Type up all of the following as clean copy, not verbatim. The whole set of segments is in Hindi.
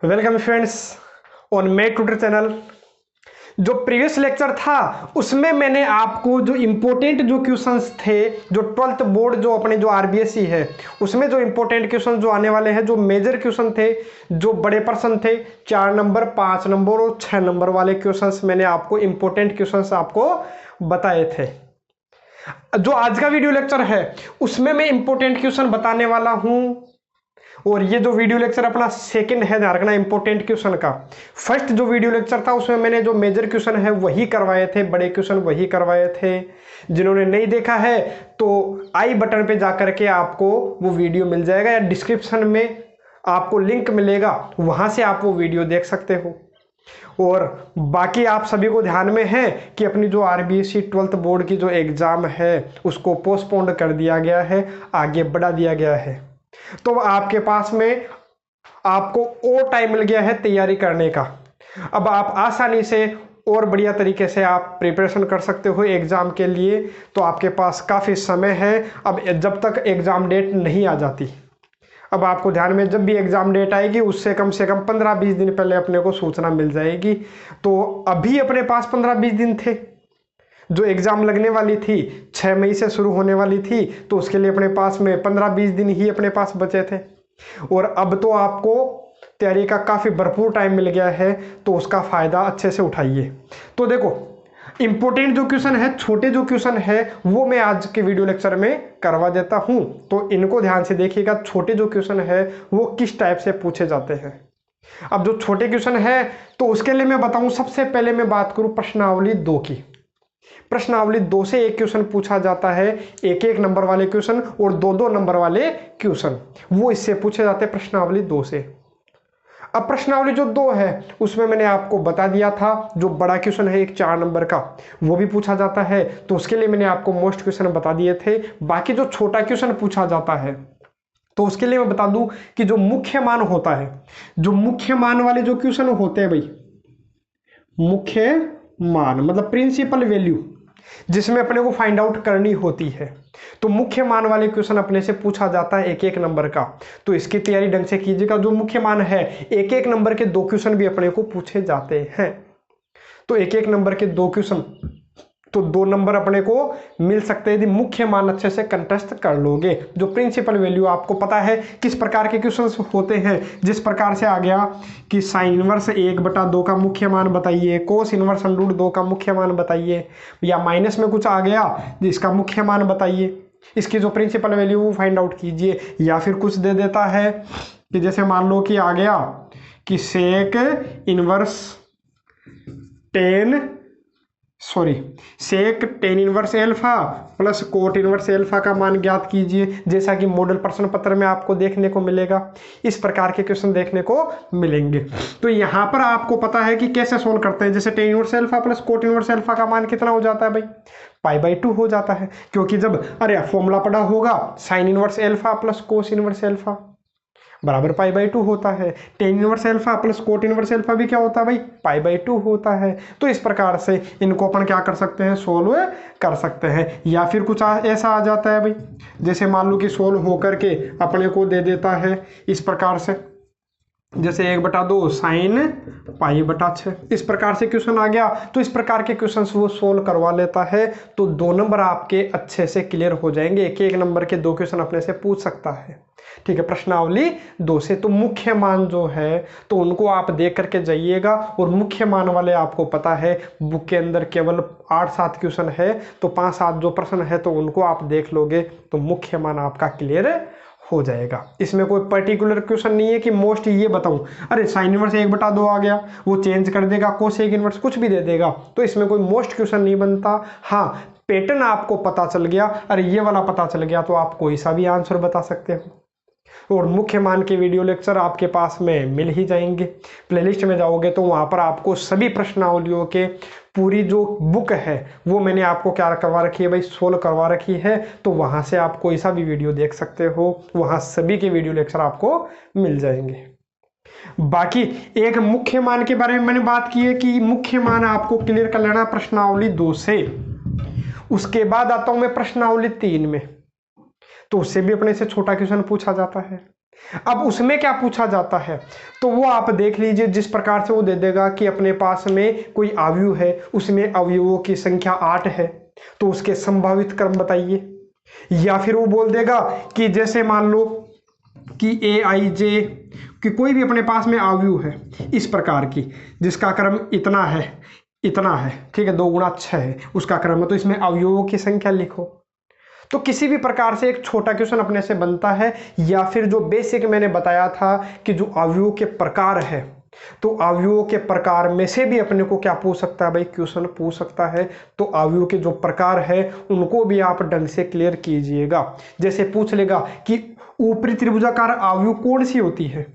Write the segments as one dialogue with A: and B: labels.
A: Welcome friends on make tutor channel. जो प्रीवियस लेक्चर था उसमें मैंने आपको जो इम्पोर्टेंट जो क्वेश्चंस थे, जो 12th बोर्ड जो अपने जो आरबीएससी है उसमें जो इम्पोर्टेंट क्वेश्चन जो आने वाले हैं, जो मेजर क्वेश्चन थे, जो बड़े प्रश्न थे, 4 नंबर 5 नंबर और 6 नंबर वाले क्वेश्चंस मैंने आपको इम्पोर्टेंट क्वेश्चंस आपको बताए थे। जो आज का वीडियो लेक्चर है उसमें मैं इम्पोर्टेंट क्वेश्चन बताने वाला हूं, और ये जो वीडियो लेक्चर अपना सेकंड है, ध्यान रखना इंपॉर्टेंट क्वेश्चन का। फर्स्ट जो वीडियो लेक्चर था उसमें मैंने जो मेजर क्वेश्चन है वही करवाए थे, बड़े क्वेश्चन वही करवाए थे। जिन्होंने नहीं देखा है तो आई बटन पे जाकर के आपको वो वीडियो मिल जाएगा, या डिस्क्रिप्शन में आपको लिंक मिलेगा, वहां से आप वो वीडियो देख सकते हो। और बाकी आप सभी को ध्यान में है कि अपनी जो आरबीएससी 12th बोर्ड की जो एग्जाम है उसको पोस्टपोन्ड कर दिया गया है, आगे बढ़ा दिया गया है। तो आपके पास में आपको और टाइम मिल गया है तैयारी करने का। अब आप आसानी से और बढ़िया तरीके से आप प्रिपरेशन कर सकते हो एग्जाम के लिए। तो आपके पास काफ़ी समय है, अब जब तक एग्जाम डेट नहीं आ जाती। अब आपको ध्यान में, जब भी एग्जाम डेट आएगी उससे कम से कम 15-20 दिन पहले अपने को सूचना मिल जाएगी। तो अभी अपने पास 15-20 दिन थे। जो एग्ज़ाम लगने वाली थी 6 मई से शुरू होने वाली थी, तो उसके लिए अपने पास में 15-20 दिन ही अपने पास बचे थे। और अब तो आपको तैयारी का काफ़ी भरपूर टाइम मिल गया है, तो उसका फ़ायदा अच्छे से उठाइए। तो देखो, इंपॉर्टेंट जो क्वेश्चन है, छोटे जो क्वेश्चन है वो मैं आज के वीडियो लेक्चर में करवा देता हूँ, तो इनको ध्यान से देखिएगा। छोटे जो क्वेश्चन है वो किस टाइप से पूछे जाते हैं। अब जो छोटे क्वेश्चन है तो उसके लिए मैं बताऊँ, सबसे पहले मैं बात करूँ प्रश्नावली 2 की। प्रश्नावली 2 से एक क्वेश्चन पूछा जाता है, 1-1 नंबर वाले क्वेश्चन और 2-2 नंबर वाले क्वेश्चन, वो इससे पूछे जाते हैं प्रश्नावली 2 से। अब प्रश्नावली जो 2 है उसमें मैंने आपको बता दिया था, जो बड़ा क्वेश्चन है एक 4 नंबर का वो भी पूछा जाता है, तो उसके लिए मैंने आपको मोस्ट क्वेश्चन बता दिए थे। बाकी जो छोटा क्वेश्चन पूछा जाता है तो उसके लिए मैं बता दूं कि जो मुख्य मान होता है, जो मुख्य मान वाले जो क्वेश्चन होते हैं भाई, मुख्य मान मतलब प्रिंसिपल वैल्यू, जिसमें अपने को फाइंड आउट करनी होती है, तो मुख्य मान वाले क्वेश्चन अपने से पूछा जाता है 1-1 नंबर का। तो इसकी तैयारी ढंग से कीजिएगा। जो मुख्य मान है 1-1 नंबर के 2 क्वेश्चन भी अपने को पूछे जाते हैं, तो 1-1 नंबर के 2 क्वेश्चन, तो 2 नंबर अपने को मिल सकते हैं यदि मुख्य मान अच्छे से कंटेस्ट कर लोगे। जो प्रिंसिपल वैल्यू आपको पता है किस प्रकार के क्वेश्चंस होते हैं, जिस प्रकार से आ गया कि साइन इनवर्स 1/2 का मुख्य मान बताइए, कोस इनवर्स √2 का मुख्य मान बताइए, या माइनस में कुछ आ गया जिसका मुख्य मान बताइए, इसकी जो प्रिंसिपल वैल्यू वो फाइंड आउट कीजिए। या फिर कुछ दे देता है कि जैसे मान लो कि आ गया कि sec tan inverse alpha plus cot inverse alpha का मान ज्ञात कीजिए, जैसा कि मॉडल प्रश्न पत्र में आपको देखने को मिलेगा। इस प्रकार के क्वेश्चन देखने को मिलेंगे। तो यहाँ पर आपको पता है कि कैसे सोल्व करते हैं। जैसे ten inverse alpha plus cot inverse alpha का मान कितना हो जाता है भाई, π/2 हो जाता है, क्योंकि जब फॉर्मूला पढ़ा होगा sine inverse alpha plus cos inverse alpha बराबर π/2 होता है। Ten inverse alpha plus cot inverse alpha भी क्या होता है भाई, π/2 होता है। तो इस प्रकार से इनको अपन क्या कर सकते हैं, सोल्व कर सकते हैं। या फिर कुछ ऐसा आ जाता है भाई, जैसे मान लो कि सोल्व होकर के अपने को दे देता है इस प्रकार से, जैसे 1/2 साइन π/6, इस प्रकार से क्वेश्चन आ गया। तो इस प्रकार के क्वेश्चन वो सोल्व करवा लेता है, तो 2 नंबर आपके अच्छे से क्लियर हो जाएंगे। 1-1 नंबर के 2 क्वेश्चन अपने से पूछ सकता है, ठीक है, प्रश्नावली 2 से। तो मुख्य मान जो है तो उनको आप देख करके जाइएगा, और मुख्य मान वाले आपको पता है बुक के अंदर केवल 8-7 क्वेश्चन है, तो 5-7 जो प्रश्न है तो उनको आप देख लोगे तो मुख्य मान आपका क्लियर हो जाएगा। इसमें कोई पर्टिकुलर क्वेश्चन नहीं है कि मोस्ट ये बताऊं, अरे साइन इनवर्स 1/2 आ गया वो चेंज कर देगा, कोसेक इनवर्स कुछ भी दे देगा, तो इसमें कोई मोस्ट क्वेश्चन नहीं बनता। हाँ, पैटर्न आपको पता चल गया, अरे ये वाला पता चल गया, तो आप कोई सा भी आंसर बता सकते हो। और मुख्य मान के वीडियो लेक्चर आपके पास में मिल ही जाएंगे। प्लेलिस्ट में जाओगे तो वहाँ पर आपको सभी प्रश्नावलियों के पूरी जो बुक है वो मैंने आपको क्या करवा रखी है भाई, सोल्व करवा रखी है। तो वहाँ से आप कोई सा भी वीडियो देख सकते हो, वहाँ सभी के वीडियो लेक्चर आपको मिल जाएंगे। बाकी एक मुख्य मान के बारे में मैंने बात की है कि मुख्य मान आपको क्लियर कर लेना प्रश्नावली 2 से। उसके बाद आता हूं मैं प्रश्नावली 3 में, तो उससे भी अपने से छोटा क्वेश्चन पूछा जाता है। अब उसमें क्या पूछा जाता है, तो वो आप देख लीजिए, जिस प्रकार से वो दे देगा कि अपने पास में कोई अवयव है, उसमें अवयवों की संख्या 8 है, तो उसके संभावित क्रम बताइए। या फिर वो बोल देगा कि जैसे मान लो कि ए आई जे कि कोई भी अपने पास में अवयव है इस प्रकार की, जिसका क्रम इतना है, ठीक है, 2 गुणा 6 है उसका क्रम है, तो इसमें अवयवों की संख्या लिखो। तो किसी भी प्रकार से एक छोटा क्वेश्चन अपने से बनता है। या फिर जो बेसिक मैंने बताया था कि जो अवयवों के प्रकार है, तो अवयवों के प्रकार में से भी अपने को क्या पूछ सकता है भाई, क्वेश्चन पूछ सकता है। तो अवयवों के जो प्रकार है उनको भी आप ढंग से क्लियर कीजिएगा। जैसे पूछ लेगा कि ऊपरी त्रिभुजाकार अवयव कौन सी होती है,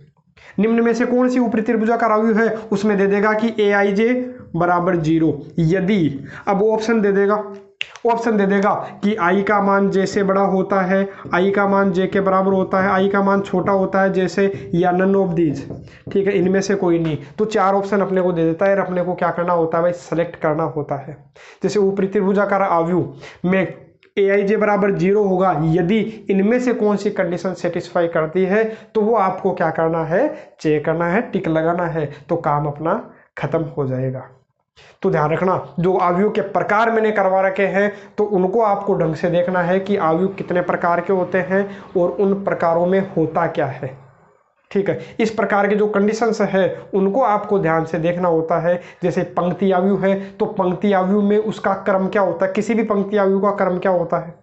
A: निम्न में से कौन सी ऊपरी त्रिभुजाकार अवयव है, उसमें दे देगा कि ए आई जे बराबर 0 यदि, अब ऑप्शन दे देगा कि i का मान जैसे बड़ा होता है, i का मान j के बराबर होता है, i का मान छोटा होता है जैसे, या नन ऑफ दीज, ठीक है, इनमें से कोई नहीं। तो 4 ऑप्शन अपने को दे देता है और अपने को क्या करना होता है भाई, सेलेक्ट करना होता है। जैसे ऊपरी त्रिभुजाकार अवयव में aij बराबर 0 होगा यदि इनमें से कौन सी कंडीशन सेटिस्फाई करती है, तो वो आपको क्या करना है, चेक करना है, टिक लगाना है, तो काम अपना खत्म हो जाएगा। तो ध्यान रखना, जो अवयव के प्रकार मैंने करवा रखे हैं तो उनको आपको ढंग से देखना है कि अवयव कितने प्रकार के होते हैं और उन प्रकारों में होता क्या है, ठीक है। इस प्रकार के जो कंडीशंस है उनको आपको ध्यान से देखना होता है। जैसे पंक्ति अवयव है, तो पंक्ति अवयव में उसका क्रम क्या होता है, किसी भी पंक्ति अवयव का क्रम क्या होता है,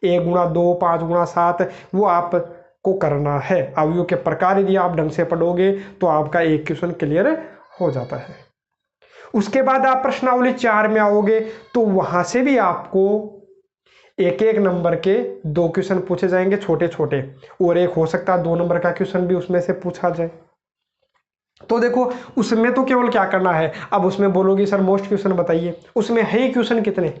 A: 1 गुणा 2, 5 गुणा 7, वो आपको करना है। अवयव के प्रकार यदि आप ढंग से पढ़ोगे तो आपका एक क्वेश्चन क्लियर हो जाता है। उसके बाद आप प्रश्नावली 4 में आओगे तो वहां से भी आपको एक नंबर के 2 क्वेश्चन पूछे जाएंगे छोटे छोटे, और एक हो सकता है 2 नंबर का क्वेश्चन भी उसमें से पूछा जाए। तो देखो उसमें तो केवल क्या करना है, अब उसमें बोलोगे सर मोस्ट क्वेश्चन बताइए, उसमें है ही क्वेश्चन कितने,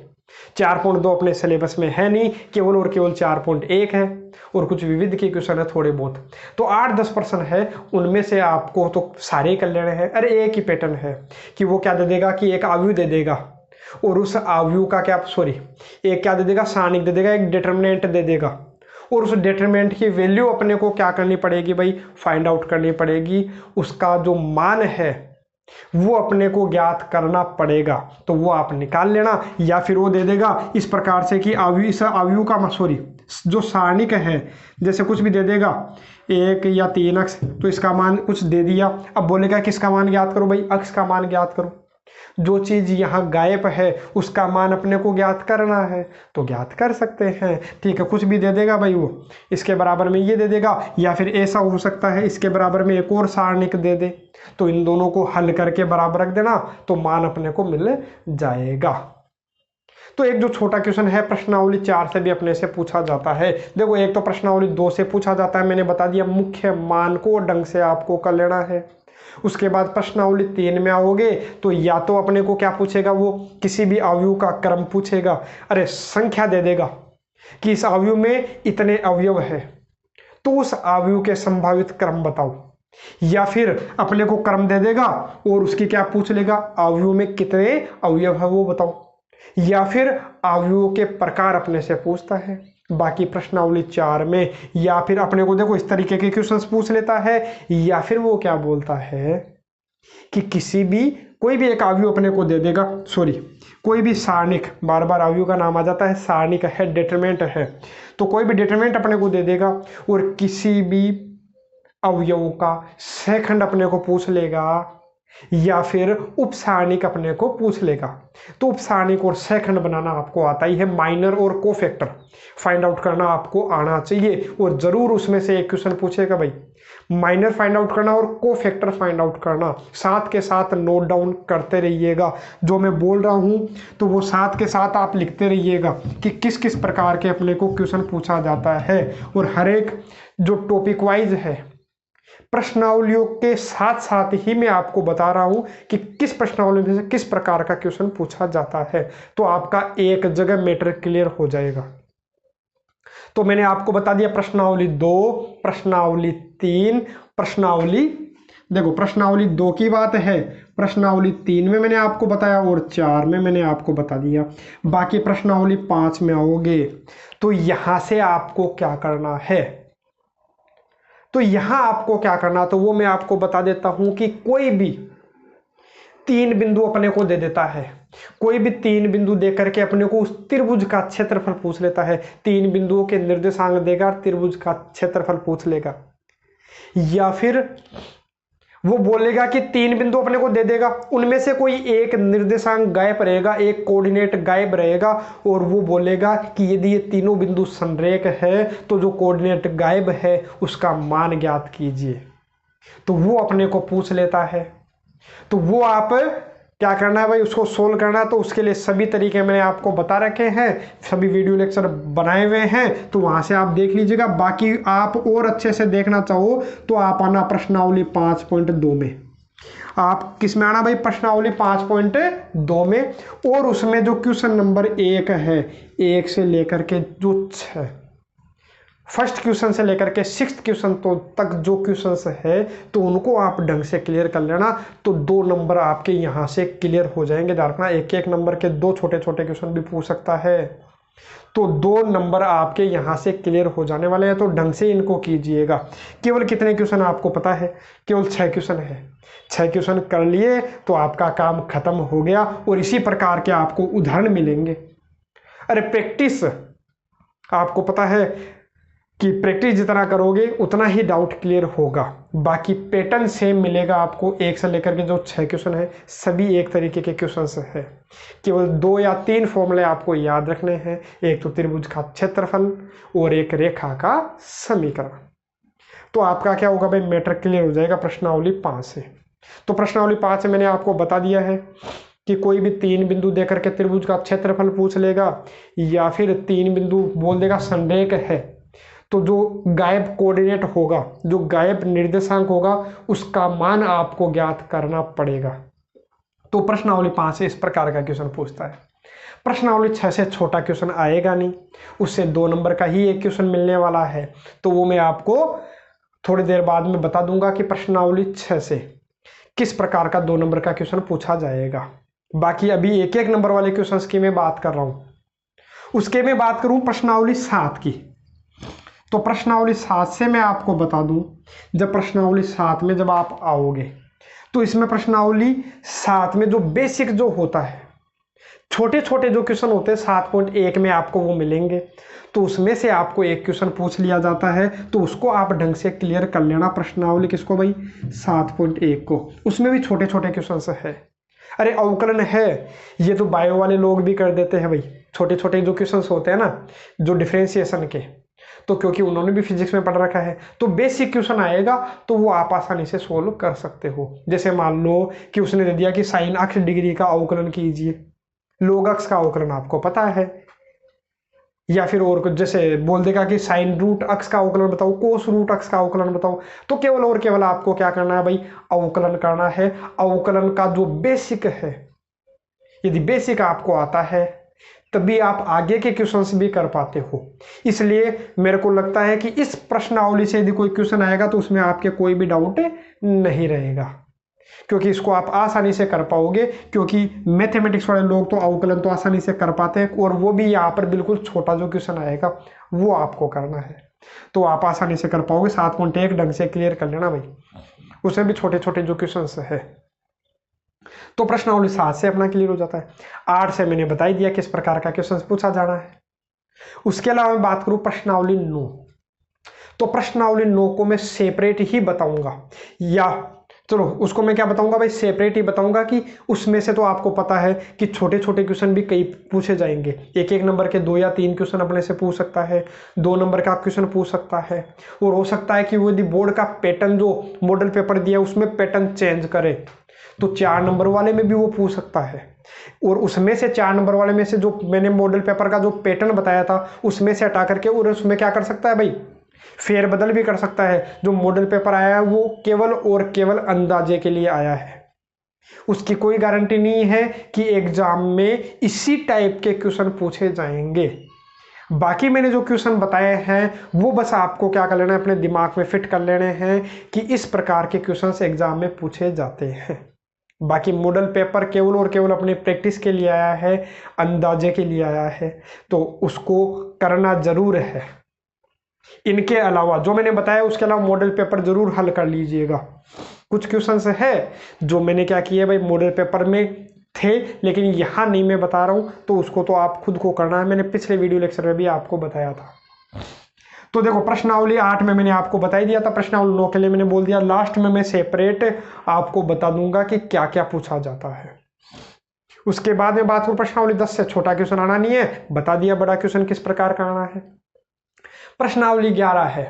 A: 4.2 अपने सिलेबस में है नहीं, केवल और केवल 4.1 है, और कुछ विविध के क्वेश्चन है थोड़े बहुत, तो 8-10% है, उनमें से आपको तो सारे कर लेने हैं। अरे एक ही पैटर्न है कि वो क्या दे देगा कि एक अवयव दे देगा, और उस अवयव का क्या एक क्या दे देगा, सारणिक दे देगा, एक डिटर्मिनेंट दे देगा, और उस डिटरमिनेंट की वैल्यू अपने को क्या करनी पड़ेगी भाई, फाइंड आउट करनी पड़ेगी। उसका जो मान है वो अपने को ज्ञात करना पड़ेगा, तो वो आप निकाल लेना। या फिर वो दे देगा इस प्रकार से कि इस अवयव का जो सारणिक है, जैसे कुछ भी दे देगा 1 या 3 अक्ष, तो इसका मान कुछ दे दिया, अब बोलेगा किसका मान ज्ञात करो भाई, अक्ष का मान ज्ञात करो। जो चीज़ यहाँ गायब है उसका मान अपने को ज्ञात करना है, तो ज्ञात कर सकते हैं, ठीक है। कुछ भी दे देगा भाई, वो इसके बराबर में ये दे देगा, या फिर ऐसा हो सकता है इसके बराबर में एक और सारणिक दे दे, तो इन दोनों को हल करके बराबर रख देना, तो मान अपने को मिल जाएगा। तो एक जो छोटा क्वेश्चन है प्रश्नावली 4 से भी अपने से पूछा जाता है। देखो एक तो प्रश्नावली 2 से पूछा जाता है, मैंने बता दिया, मुख्य मान को ढंग से आपको कर लेना है। उसके बाद प्रश्नावली 3 में आओगे तो या तो अपने को क्या पूछेगा, वो किसी भी अवयव का क्रम पूछेगा, अरे संख्या दे देगा कि इस अवयव में इतने अवयव है, तो उस अवयव के संभावित क्रम बताओ। या फिर अपने को क्रम दे देगा और उसकी क्या पूछ लेगा, अवयव में कितने अवयव है वो बताओ। या फिर अवयवों के प्रकार अपने से पूछता है बाकी प्रश्नावली 4 में। या फिर अपने को देखो इस तरीके के क्वेश्चंस पूछ लेता है, या फिर वो क्या बोलता है कि कोई भी एक अवयव अपने को दे देगा, कोई भी सारणिक, बार बार अवयव का नाम आ जाता है, सारणिक है, डिटरमिनेंट है, तो कोई भी डिटरमिनेंट अपने को दे देगा और किसी भी अवयव का सेकंड अपने को पूछ लेगा, या फिर उपसारणिक अपने को पूछ लेगा। तो उपसारणिक और सेकंड बनाना आपको आता ही है, माइनर और कोफैक्टर फाइंड आउट करना आपको आना चाहिए, और जरूर उसमें से एक क्वेश्चन पूछेगा भाई, माइनर फाइंड आउट करना और कोफैक्टर फाइंड आउट करना, साथ के साथ नोट डाउन करते रहिएगा। जो मैं बोल रहा हूं तो वो साथ के साथ आप लिखते रहिएगा कि किस किस प्रकार के अपने को क्वेश्चन पूछा जाता है, और हर एक जो टॉपिक वाइज है प्रश्नावलियों के साथ साथ ही मैं आपको बता रहा हूं कि किस प्रश्नावली में से किस प्रकार का क्वेश्चन पूछा जाता है, तो आपका एक जगह मैटर क्लियर हो जाएगा। तो मैंने आपको बता दिया प्रश्नावली 2, प्रश्नावली 3, प्रश्नावली 2 की बात है, प्रश्नावली 3 में मैंने आपको बताया और 4 में मैंने आपको बता दिया। बाकी प्रश्नावली 5 में आओगे तो यहां से आपको क्या करना है, तो यहां आपको क्या करना, तो वो मैं आपको बता देता हूं कि कोई भी 3 बिंदु अपने को दे देता है, कोई भी 3 बिंदु दे करके अपने को उस त्रिभुज का क्षेत्रफल पूछ लेता है, 3 बिंदुओं के निर्देशांक देगा, त्रिभुज का क्षेत्रफल पूछ लेगा, या फिर वो बोलेगा कि 3 बिंदु अपने को दे देगा, उनमें से कोई एक निर्देशांक गायब रहेगा, एक कोऑर्डिनेट गायब रहेगा, और वो बोलेगा कि यदि ये तीनों बिंदु संरेख है तो जो कोऑर्डिनेट गायब है उसका मान ज्ञात कीजिए। तो वो अपने को पूछ लेता है। तो वो आप क्या करना है भाई, उसको सोल्व करना है। तो उसके लिए सभी तरीके मैंने आपको बता रखे हैं, सभी वीडियो लेक्चर बनाए हुए हैं, तो वहां से आप देख लीजिएगा। बाकी आप और अच्छे से देखना चाहो तो आप आना प्रश्नावली 5.2 में। आप किस में आना भाई, प्रश्नावली 5.2 में, और उसमें जो क्वेश्चन नंबर 1 है, 1 से लेकर के जो 6, फर्स्ट क्वेश्चन से लेकर के 6th क्वेश्चन तो तक जो क्वेश्चंस है तो उनको आप ढंग से क्लियर कर लेना, तो 2 नंबर आपके यहाँ से क्लियर हो जाएंगे। ध्यान रखना, एक नंबर के 2 छोटे छोटे क्वेश्चन भी पूछ सकता है, तो 2 नंबर आपके यहाँ से क्लियर हो जाने वाले हैं। तो ढंग से इनको कीजिएगा। केवल कितने क्वेश्चन आपको पता है, केवल 6 क्वेश्चन है। 6 क्वेश्चन कर लिए तो आपका काम खत्म हो गया, और इसी प्रकार के आपको उदाहरण मिलेंगे। अरे प्रैक्टिस, आपको पता है कि प्रैक्टिस जितना करोगे उतना ही डाउट क्लियर होगा। बाकी पैटर्न सेम मिलेगा आपको, 1 से लेकर के जो 6 क्वेश्चन है सभी एक तरीके के क्वेश्चन है। केवल 2 या 3 फॉर्मूले आपको याद रखने हैं, एक तो त्रिभुज का क्षेत्रफल और एक रेखा का समीकरण। तो आपका क्या होगा भाई, मैटर क्लियर हो जाएगा प्रश्नावली 5 से। तो प्रश्नावली 5 से मैंने आपको बता दिया है कि कोई भी 3 बिंदु देकर के त्रिभुज का क्षेत्रफल पूछ लेगा, या फिर 3 बिंदु बोल देगा संरेख है, तो जो गायब कोऑर्डिनेट होगा, जो गायब निर्देशांक होगा, उसका मान आपको ज्ञात करना पड़ेगा। तो प्रश्नावली 5 से इस प्रकार का क्वेश्चन पूछता है। प्रश्नावली 6 से छोटा क्वेश्चन आएगा नहीं, उससे 2 नंबर का ही एक क्वेश्चन मिलने वाला है, तो वो मैं आपको थोड़ी देर बाद में बता दूंगा कि प्रश्नावली 6 से किस प्रकार का 2 नंबर का क्वेश्चन पूछा जाएगा। बाकी अभी 1 नंबर वाले क्वेश्चन की मैं बात कर रहा हूं। उसके मैं बात करूं प्रश्नावली 7 की, तो प्रश्नावली 7 से मैं आपको बता दूं, जब प्रश्नावली 7 में जब आप आओगे तो इसमें प्रश्नावली 7 में जो बेसिक जो होता है, छोटे छोटे जो क्वेश्चन होते हैं 7.1 में आपको वो मिलेंगे, तो उसमें से आपको एक क्वेश्चन पूछ लिया जाता है, तो उसको आप ढंग से क्लियर कर लेना। प्रश्नावली किसको भाई, 7.1 को, उसमें भी छोटे छोटे क्वेश्चन है। अरे अवकलन है, ये तो बायो वाले लोग भी कर देते हैं भाई, छोटे छोटे जो क्वेश्चन होते हैं ना, जो डिफरेंशिएशन के, तो क्योंकि उन्होंने भी फिजिक्स में पढ़ रखा है, तो बेसिक क्वेश्चन आएगा तो वो आप आसानी से सोल्व कर सकते हो। जैसे मान लो कि उसने दे दिया कि साइन अक्ष डिग्री का अवकलन कीजिए, लोग अक्ष का अवकलन आपको पता है, या फिर और कुछ जैसे बोल देगा कि साइन रूट अक्ष का अवकलन बताओ, कोस रूट अक्ष का अवकलन बताओ, तो केवल और केवल आपको क्या करना है भाई, अवकलन करना है। अवकलन का जो बेसिक है, यदि बेसिक आपको आता है तभी आप आगे के क्वेश्चंस भी कर पाते हो। इसलिए मेरे को लगता है कि इस प्रश्नावली से यदि कोई क्वेश्चन आएगा तो उसमें आपके कोई भी डाउट नहीं रहेगा, क्योंकि इसको आप आसानी से कर पाओगे, क्योंकि मैथमेटिक्स वाले लोग तो अवकलन तो आसानी से कर पाते हैं, और वो भी यहाँ पर बिल्कुल छोटा जो क्वेश्चन आएगा वो आपको करना है, तो आप आसानी से कर पाओगे। 7.1 ढंग से क्लियर कर लेना भाई, उसमें भी छोटे छोटे जो क्वेश्चन है। तो प्रश्नावली 7 से अपना क्लियर हो जाता है। 8 से मैंने बता ही दिया किस प्रकार का क्वेश्चन पूछा जाना है। उसके अलावा मैं बात करूं प्रश्नावली 9, तो प्रश्नावली 9 को मैं सेपरेट ही बताऊंगा, या चलो उसको मैं क्या बताऊंगा भाई, सेपरेट ही बताऊंगा कि उसमें से तो आपको पता है कि छोटे छोटे क्वेश्चन भी कई पूछे जाएंगे। 1 नंबर के 2 या 3 क्वेश्चन अपने से पूछ सकता है, 2 नंबर का क्वेश्चन पूछ सकता है, और हो सकता है कि वो यदि बोर्ड का पैटर्न जो मॉडल पेपर दिया उसमें पैटर्न चेंज करे तो 4 नंबर वाले में भी वो पूछ सकता है, और उसमें से 4 नंबर वाले में से जो मैंने मॉडल पेपर का जो पैटर्न बताया था उसमें से हटा करके और उसमें क्या कर सकता है भाई, फेरबदल भी कर सकता है। जो मॉडल पेपर आया है वो केवल और केवल अंदाजे के लिए आया है, उसकी कोई गारंटी नहीं है कि एग्जाम में इसी टाइप के क्वेश्चन पूछे जाएंगे। बाकी मैंने जो क्वेश्चन बताए हैं वो बस आपको क्या कर लेना है, अपने दिमाग में फिट कर लेने हैं कि इस प्रकार के क्वेश्चंस एग्जाम में पूछे जाते हैं। बाकी मॉडल पेपर केवल और केवल अपनी प्रैक्टिस के लिए आया है, अंदाजे के लिए आया है, तो उसको करना जरूर है। इनके अलावा जो मैंने बताया उसके अलावा मॉडल पेपर जरूर हल कर लीजिएगा। कुछ क्वेश्चंस है जो मैंने क्या किया भाई मॉडल पेपर में थे लेकिन यहाँ नहीं मैं बता रहा हूँ, तो उसको तो आप खुद को करना है। मैंने पिछले वीडियो लेक्चर में भी आपको बताया था। तो देखो प्रश्नावली 8 में मैंने आपको बता ही दिया था, प्रश्नावली 9 के लिए मैंने बोल दिया। लास्ट में मैं सेपरेट आपको बता दूंगा कि क्या क्या पूछा जाता है। उसके बाद में बात करूं प्रश्नावली 10 से छोटा क्वेश्चन आना नहीं है, बता दिया बड़ा क्वेश्चन किस प्रकार का आना है। प्रश्नावली 11 है,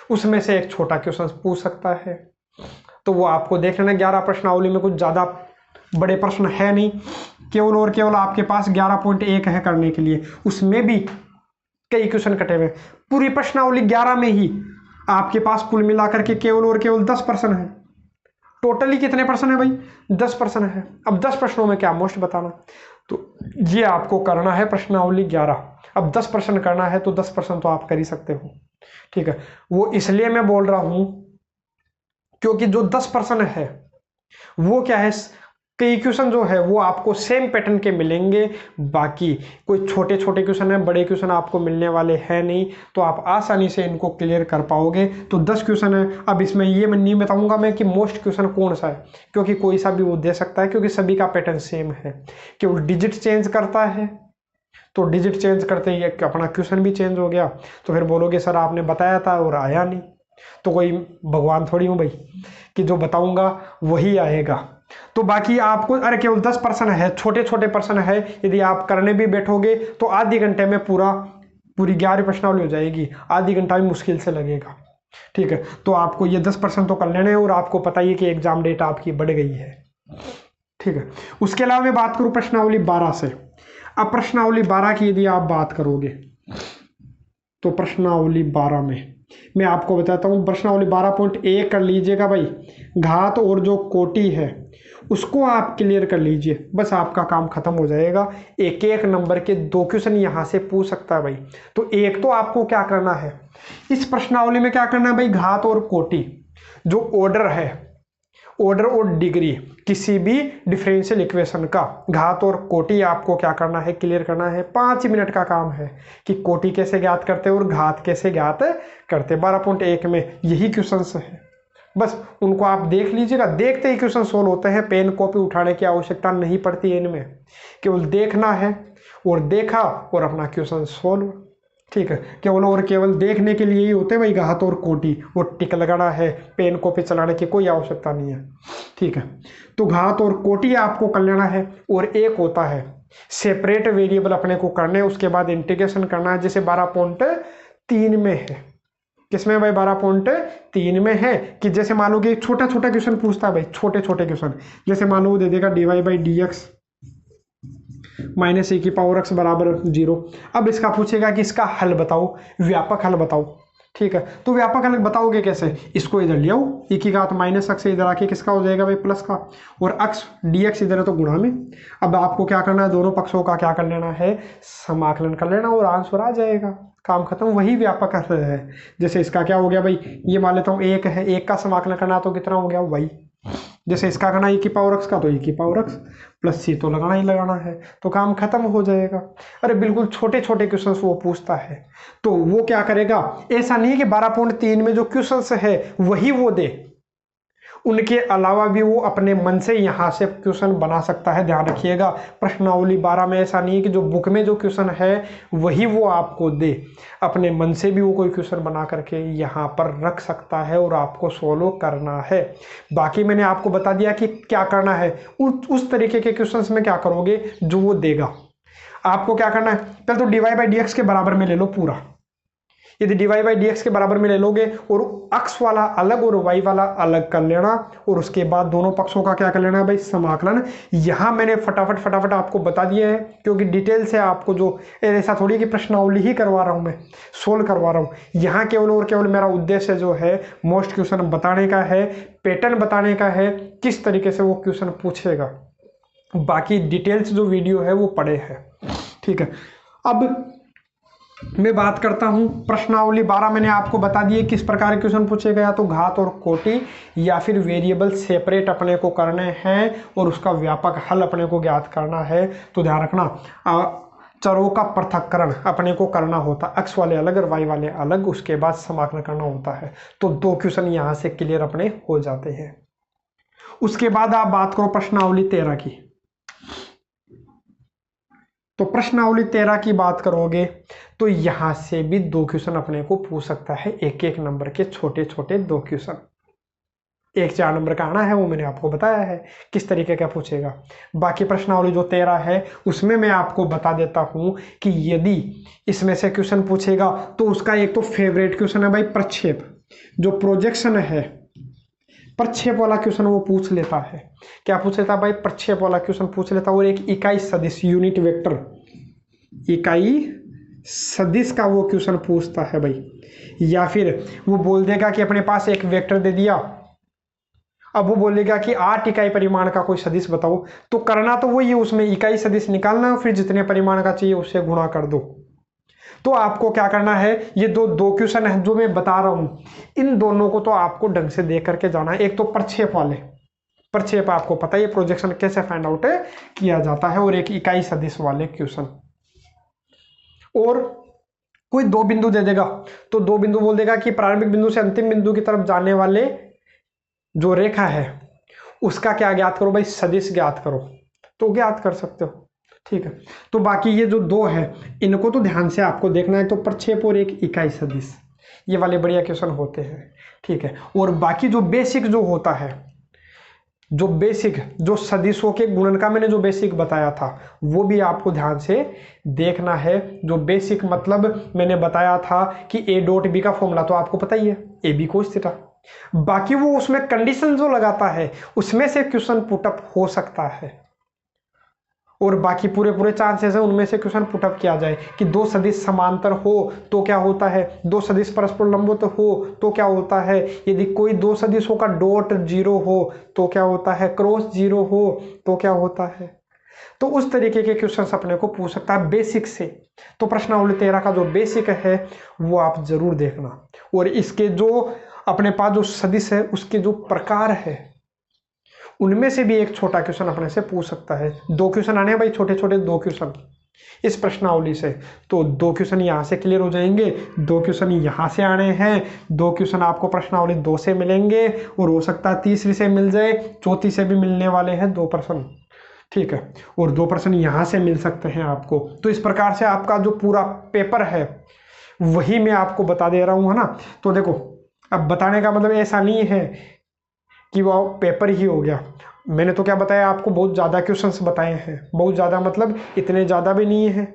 A: उसमें से एक छोटा क्वेश्चन पूछ सकता है, तो वो आपको देख लेना। 11 प्रश्नावली में कुछ ज्यादा बड़े प्रश्न है नहीं, केवल और केवल आपके पास 11.1 है करने के लिए, उसमें भी कई क्वेश्चन कटे हुए। पूरी प्रश्नावली 11 में ही आपके पास कुल मिलाकर के केवल और केवल 10 प्रश्न है। टोटली कितने प्रश्न है भाई? 10 प्रश्न है। अब 10 प्रश्नों में क्या मोस्ट बताना, तो ये आपको करना है प्रश्नावली 11। अब 10 प्रश्न करना है तो 10 प्रश्न तो आप कर ही सकते हो, ठीक है। वो इसलिए मैं बोल रहा हूं क्योंकि जो 10 प्रश्न है वो क्या है, कई क्वेश्चन जो है वो आपको सेम पैटर्न के मिलेंगे, बाकी कोई छोटे छोटे क्वेश्चन है, बड़े क्वेश्चन आपको मिलने वाले हैं नहीं, तो आप आसानी से इनको क्लियर कर पाओगे। तो 10 क्वेश्चन है। अब इसमें ये मैं नहीं बताऊंगा मैं कि मोस्ट क्वेश्चन कौन सा है, क्योंकि कोई सा भी वो दे सकता है, क्योंकि सभी का पैटर्न सेम है, केवल डिजिट चेंज करता है। तो डिजिट चेंज करते ही अपना क्वेश्चन भी चेंज हो गया, तो फिर बोलोगे सर आपने बताया था और आया नहीं। तो कोई भगवान थोड़ी हूँ भाई कि जो बताऊंगा वही आएगा। तो बाकी आपको अरे केवल 10 प्रश्न है, छोटे छोटे प्रश्न है, यदि आप करने भी बैठोगे तो आधे घंटे में पूरी 11 प्रश्नावली हो जाएगी। आधी घंटा भी मुश्किल से लगेगा, ठीक है। तो आपको ये 10 प्रश्न तो कर लेने हैं, और आपको पता ही है कि एग्जाम डेट आपकी बढ़ गई है, ठीक है। उसके अलावा मैं बात करूं प्रश्नावली 12 से। अब प्रश्नावली 12 की यदि आप बात करोगे तो प्रश्नावली 12 में मैं आपको बताता हूं। प्रश्नावली 12.1 कर लीजिएगा भाई, घात और जो कोटि है उसको आप क्लियर कर लीजिए, बस आपका काम खत्म हो जाएगा। एक एक नंबर के 2 क्वेश्चन यहां से पूछ सकता है भाई। तो एक तो आपको क्या करना है इस प्रश्नावली में, क्या करना है भाई, घात और कोटि जो ऑर्डर है, ऑर्डर और डिग्री किसी भी डिफरेंशियल इक्वेशन का घात और कोटि आपको क्या करना है, क्लियर करना है। 5 मिनट का काम है कि कोटि कैसे ज्ञात करते और घात कैसे ज्ञात करते। 12.1 में यही क्वेश्चंस है, बस उनको आप देख लीजिएगा। देखते ही क्वेश्चन सोल्व होते हैं, पेन कॉपी उठाने की आवश्यकता नहीं पड़ती है इनमें, केवल देखना है और देखा और अपना क्वेश्चन सोल्व, ठीक है। केवल और केवल देखने के लिए ही होते हैं भाई घात और कोटि, और टिक लगाना है, पेन कॉपी चलाने की कोई आवश्यकता नहीं है, ठीक है। तो घात और कोटि आपको कर लेना है। और एक होता है सेपरेट वेरिएबल अपने को करने, उसके बाद इंटीग्रेशन करना है, जैसे 12.3 में है। किसमें भाई? 12.3 में है कि जैसे मान लो कि छोटा छोटा क्वेश्चन पूछता है भाई, छोटे छोटे क्वेश्चन, जैसे मान लो दे देगा dy/dx -e की पावर x बराबर 0। अब इसका पूछेगा कि इसका हल बताओ, व्यापक हल बताओ, ठीक है। तो व्यापक हल बताओगे कैसे, इसको इधर ले आओ, e की घात -x से इधर आके किसका हो जाएगा भाई, प्लस का, और x dx इधर है तो गुणा में। अब आपको क्या करना है, दोनों पक्षों का क्या कर लेना है, समाकलन कर लेना, और आंसर आ जाएगा, काम खत्म। वही व्यापक हल है। जैसे इसका क्या हो गया भाई, ये मान लेता हूँ 1 है, 1 का समाकलन करना तो कितना हो गया y, जैसे इसका करना e की पावर x का, तो e की पावर x प्लस c तो लगाना ही लगाना है, तो काम खत्म हो जाएगा। अरे बिल्कुल छोटे छोटे क्वेश्चंस वो पूछता है, तो वो क्या करेगा, ऐसा नहीं है कि 12.3 में जो क्वेश्चंस है वही वो दे, उनके अलावा भी वो अपने मन से यहाँ से क्वेश्चन बना सकता है। ध्यान रखिएगा, प्रश्नावली 12 में ऐसा नहीं है कि जो बुक में जो क्वेश्चन है वही वो आपको दे, अपने मन से भी वो कोई क्वेश्चन बना करके यहाँ पर रख सकता है और आपको सोल्व करना है। बाकी मैंने आपको बता दिया कि क्या करना है, उस तरीके के क्वेश्चन में क्या करोगे जो वो देगा। आपको क्या करना है, पहले तो dy/dx के बराबर में ले लो पूरा। यदि dy/dx के बराबर में ले लोगे और x वाला अलग और y वाला अलग कर लेना, और उसके बाद दोनों पक्षों का क्या कर लेना है भाई, समाकलन। यहाँ मैंने फटाफट आपको बता दिया है, क्योंकि डिटेल से आपको जो ऐसा थोड़ी कि प्रश्नावली ही करवा रहा हूँ मैं, सोल्व करवा रहा हूँ। यहाँ केवल और केवल मेरा उद्देश्य जो है मोस्ट क्वेश्चन बताने का है, पैटर्न बताने का है, किस तरीके से वो क्वेश्चन पूछेगा। बाकी डिटेल्स जो वीडियो है वो पड़े हैं, ठीक है। अब मैं बात करता हूं प्रश्नावली 12, मैंने आपको बता दिए किस प्रकार के क्वेश्चन पूछे गया, तो घात और कोटि या फिर वेरिएबल सेपरेट अपने को करने हैं और उसका व्यापक हल अपने को ज्ञात करना है। तो ध्यान रखना, चरों का पृथक्करण अपने को करना होता, एक्स वाले अलग और वाई वाले अलग, उसके बाद समाकलन करना होता है। तो 2 क्वेश्चन यहां से क्लियर अपने हो जाते हैं। उसके बाद आप बात करो प्रश्नावली 13 की। तो प्रश्नावली 13 की बात करोगे तो यहां से भी 2 क्वेश्चन अपने को पूछ सकता है, एक एक नंबर के छोटे छोटे 2 क्वेश्चन। एक 4 नंबर का आना है, वो मैंने आपको बताया है किस तरीके का पूछेगा। बाकी प्रश्नावली जो 13 है उसमें मैं आपको बता देता हूं कि यदि इसमें से क्वेश्चन पूछेगा तो उसका एक तो फेवरेट क्वेश्चन है भाई प्रक्षेप, जो प्रोजेक्शन है प्रक्षेप वाला क्वेश्चन वो पूछ लेता है। क्या पूछ लेता है भाई? प्रक्षेप वाला क्वेश्चन पूछ लेता है। और एक इकाई सदिश यूनिट वेक्टर, इकाई सदिश का वो क्वेश्चन पूछता है भाई। या फिर वो बोल देगा कि अपने पास एक वेक्टर दे दिया, अब वो बोलेगा कि 8 इकाई परिमाण का कोई सदिश बताओ। तो करना तो वही है, उसमें इकाई सदिश निकालना, फिर जितने परिमाण का चाहिए उससे गुणा कर दो। तो आपको क्या करना है, ये दो क्वेश्चन है जो मैं बता रहा हूं, इन दोनों को तो आपको ढंग से देख करके जाना है। एक तो प्रक्षेप वाले, प्रक्षेप आपको पता है प्रोजेक्शन कैसे फाइंड आउट किया जाता है, और एक इकाई सदिश वाले क्वेश्चन। और कोई 2 बिंदु दे देगा तो 2 बिंदु बोल देगा कि प्रारंभिक बिंदु से अंतिम बिंदु की तरफ जाने वाले जो रेखा है उसका क्या ज्ञात करो भाई? सदिश ज्ञात करो। तो ज्ञात कर सकते हो, ठीक है। तो बाकी ये जो 2 है इनको तो ध्यान से आपको देखना है। तो प्रक्षेप और एक इकाई सदिश, ये वाले बढ़िया क्वेश्चन होते हैं, ठीक है। और बाकी जो बेसिक जो होता है, जो बेसिक जो सदिशों के गुणन का मैंने जो बेसिक बताया था वो भी आपको ध्यान से देखना है। जो बेसिक मतलब मैंने बताया था कि ए डॉट बी का फॉर्मूला तो आपको पता ही है, ए बी कोस थीटा। बाकी वो उसमें कंडीशन जो लगाता है उसमें से क्वेश्चन पुटअप हो सकता है, और बाकी पूरे चांसेस है उनमें से क्वेश्चन पुटअप किया जाए कि 2 सदिश समांतर हो तो क्या होता है, 2 सदिश परस्पर लंबवत हो तो क्या होता है, यदि कोई 2 सदिशों का डॉट 0 हो तो क्या होता है, क्रॉस 0 हो तो क्या होता है। तो उस तरीके के क्वेश्चंस अपने को पूछ सकता है बेसिक से। तो प्रश्नावली 13 का जो बेसिक है वो आप जरूर देखना। और इसके जो अपने पास जो सदिश है उसके जो प्रकार है उनमें से भी एक छोटा क्वेश्चन अपने से पूछ सकता है। 2 क्वेश्चन आने हैं भाई, छोटे छोटे 2 क्वेश्चन इस प्रश्नावली से। तो 2 क्वेश्चन यहाँ से क्लियर हो जाएंगे, 2 क्वेश्चन यहाँ से आने हैं, 2 क्वेश्चन आपको प्रश्नावली 2 से मिलेंगे, और हो सकता है तीसरी से मिल जाए, चौथी से भी मिलने वाले हैं 2 प्रश्न, ठीक है। और 2 प्रश्न यहाँ से मिल सकते हैं आपको। तो इस प्रकार से आपका जो पूरा पेपर है वही मैं आपको बता दे रहा हूँ, है ना। तो देखो, अब बताने का मतलब ऐसा नहीं है कि वो पेपर ही हो गया। मैंने तो क्या बताया आपको, बहुत ज़्यादा क्वेश्चंस बताए हैं, बहुत ज़्यादा मतलब इतने ज़्यादा भी नहीं है।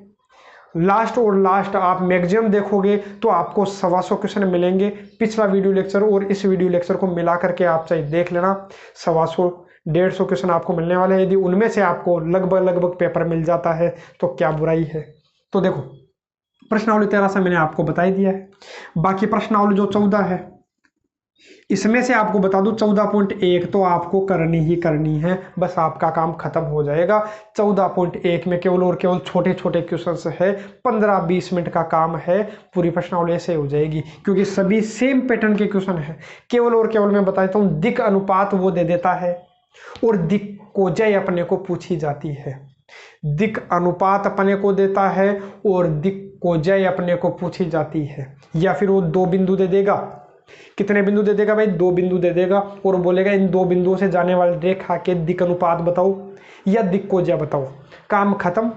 A: लास्ट और लास्ट आप मैक्सिमम देखोगे तो आपको 125 क्वेश्चन मिलेंगे। पिछला वीडियो लेक्चर और इस वीडियो लेक्चर को मिला करके आप चाहे देख लेना, 125-150 क्वेश्चन आपको मिलने वाले हैं। यदि उनमें से आपको लगभग पेपर मिल जाता है तो क्या बुराई है। तो देखो, प्रश्नावली 13 से मैंने आपको बता ही दिया है। बाकी प्रश्नावली जो 14 है इसमें से आपको बता दूं 14.1 तो आपको करनी ही करनी है, बस आपका काम खत्म हो जाएगा। 14.1 में केवल और केवल छोटे छोटे क्वेश्चंस है, 15-20 मिनट का काम है, पूरी प्रश्नावली ऐसे हो जाएगी क्योंकि सभी सेम पैटर्न के क्वेश्चन है। केवल और केवल मैं बता देता हूँ, दिक् अनुपात वो दे देता है और दिक् कोजय अपने को पूछी जाती है। दिक् अनुपात अपने को देता है और दिक् कोजय अपने को पूछी जाती है। या फिर वो 2 बिंदु दे देगा, कितने बिंदु दे देगा भाई? 2 बिंदु दे देगा, और बोलेगा इन 2 बिंदुओं से जाने वाली रेखा के दिक् अनुपात बताओ या दिक् कोजय बताओ, काम खत्म।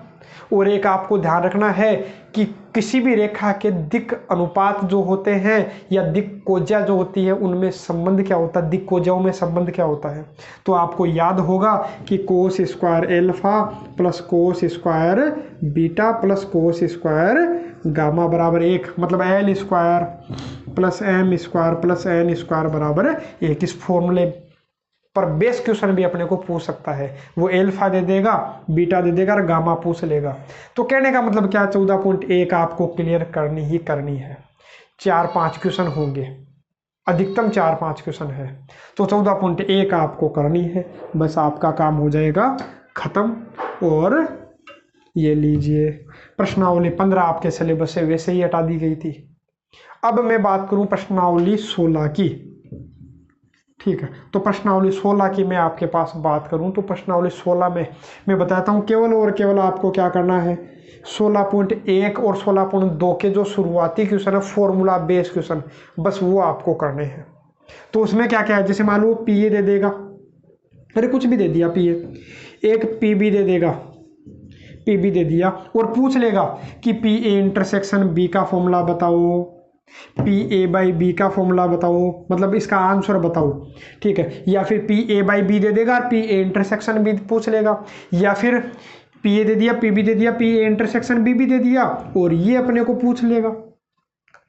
A: और एक आपको ध्यान रखना है कि किसी भी रेखा के दिक् अनुपात जो होते हैं या दिक् कोजय जो होती है उनमें संबंध क्या होता है, दिक् कोजयों में संबंध क्या होता है। तो आपको याद होगा कि cos square alpha plus cos square beta plus cos square gamma बराबर 1, मतलब L square plus M square plus N square बराबर 1। इस फॉर्मूले पर बेस क्वेश्चन भी अपने को पूछ सकता है। वो एल्फा दे देगा, बीटा दे देगा और गामा पूछ लेगा। तो कहने का मतलब क्या, 14.1 आपको क्लियर करनी ही करनी है। 4-5 क्वेश्चन होंगे, अधिकतम 4-5 क्वेश्चन है, तो 14.1 आपको करनी है, बस आपका काम हो जाएगा खत्म। और ये लीजिए, प्रश्नावली 15 आपके सिलेबस से वैसे ही हटा दी गई थी। अब मैं बात करूं प्रश्नावली 16 की, ठीक है। तो प्रश्नावली 16 की मैं आपके पास बात करूं तो प्रश्नावली 16 में मैं बताता हूं केवल और केवल आपको क्या करना है, 16.1 और 16.2 के जो शुरुआती क्वेश्चन है फॉर्मूला बेस्ड क्वेश्चन, बस वो आपको करने हैं। तो उसमें क्या क्या है, जैसे मान लो पीए दे देगा, अरे कुछ भी दे दिया, पीए एक पीबी दे देगा, पीबी दे दिया और पूछ लेगा कि पी ए इंटरसेक्शन बी का फॉर्मूला बताओ, पी ए बाई बी का फॉर्मूला बताओ, मतलब इसका आंसर बताओ, ठीक है। या फिर पी ए बाई बी दे देगा, पी ए इंटरसेक्शन बी पूछ लेगा, या फिर पी ए दे दिया, पी बी दे दिया, पी ए इंटरसेक्शन बी भी दे दिया और ये अपने को पूछ लेगा।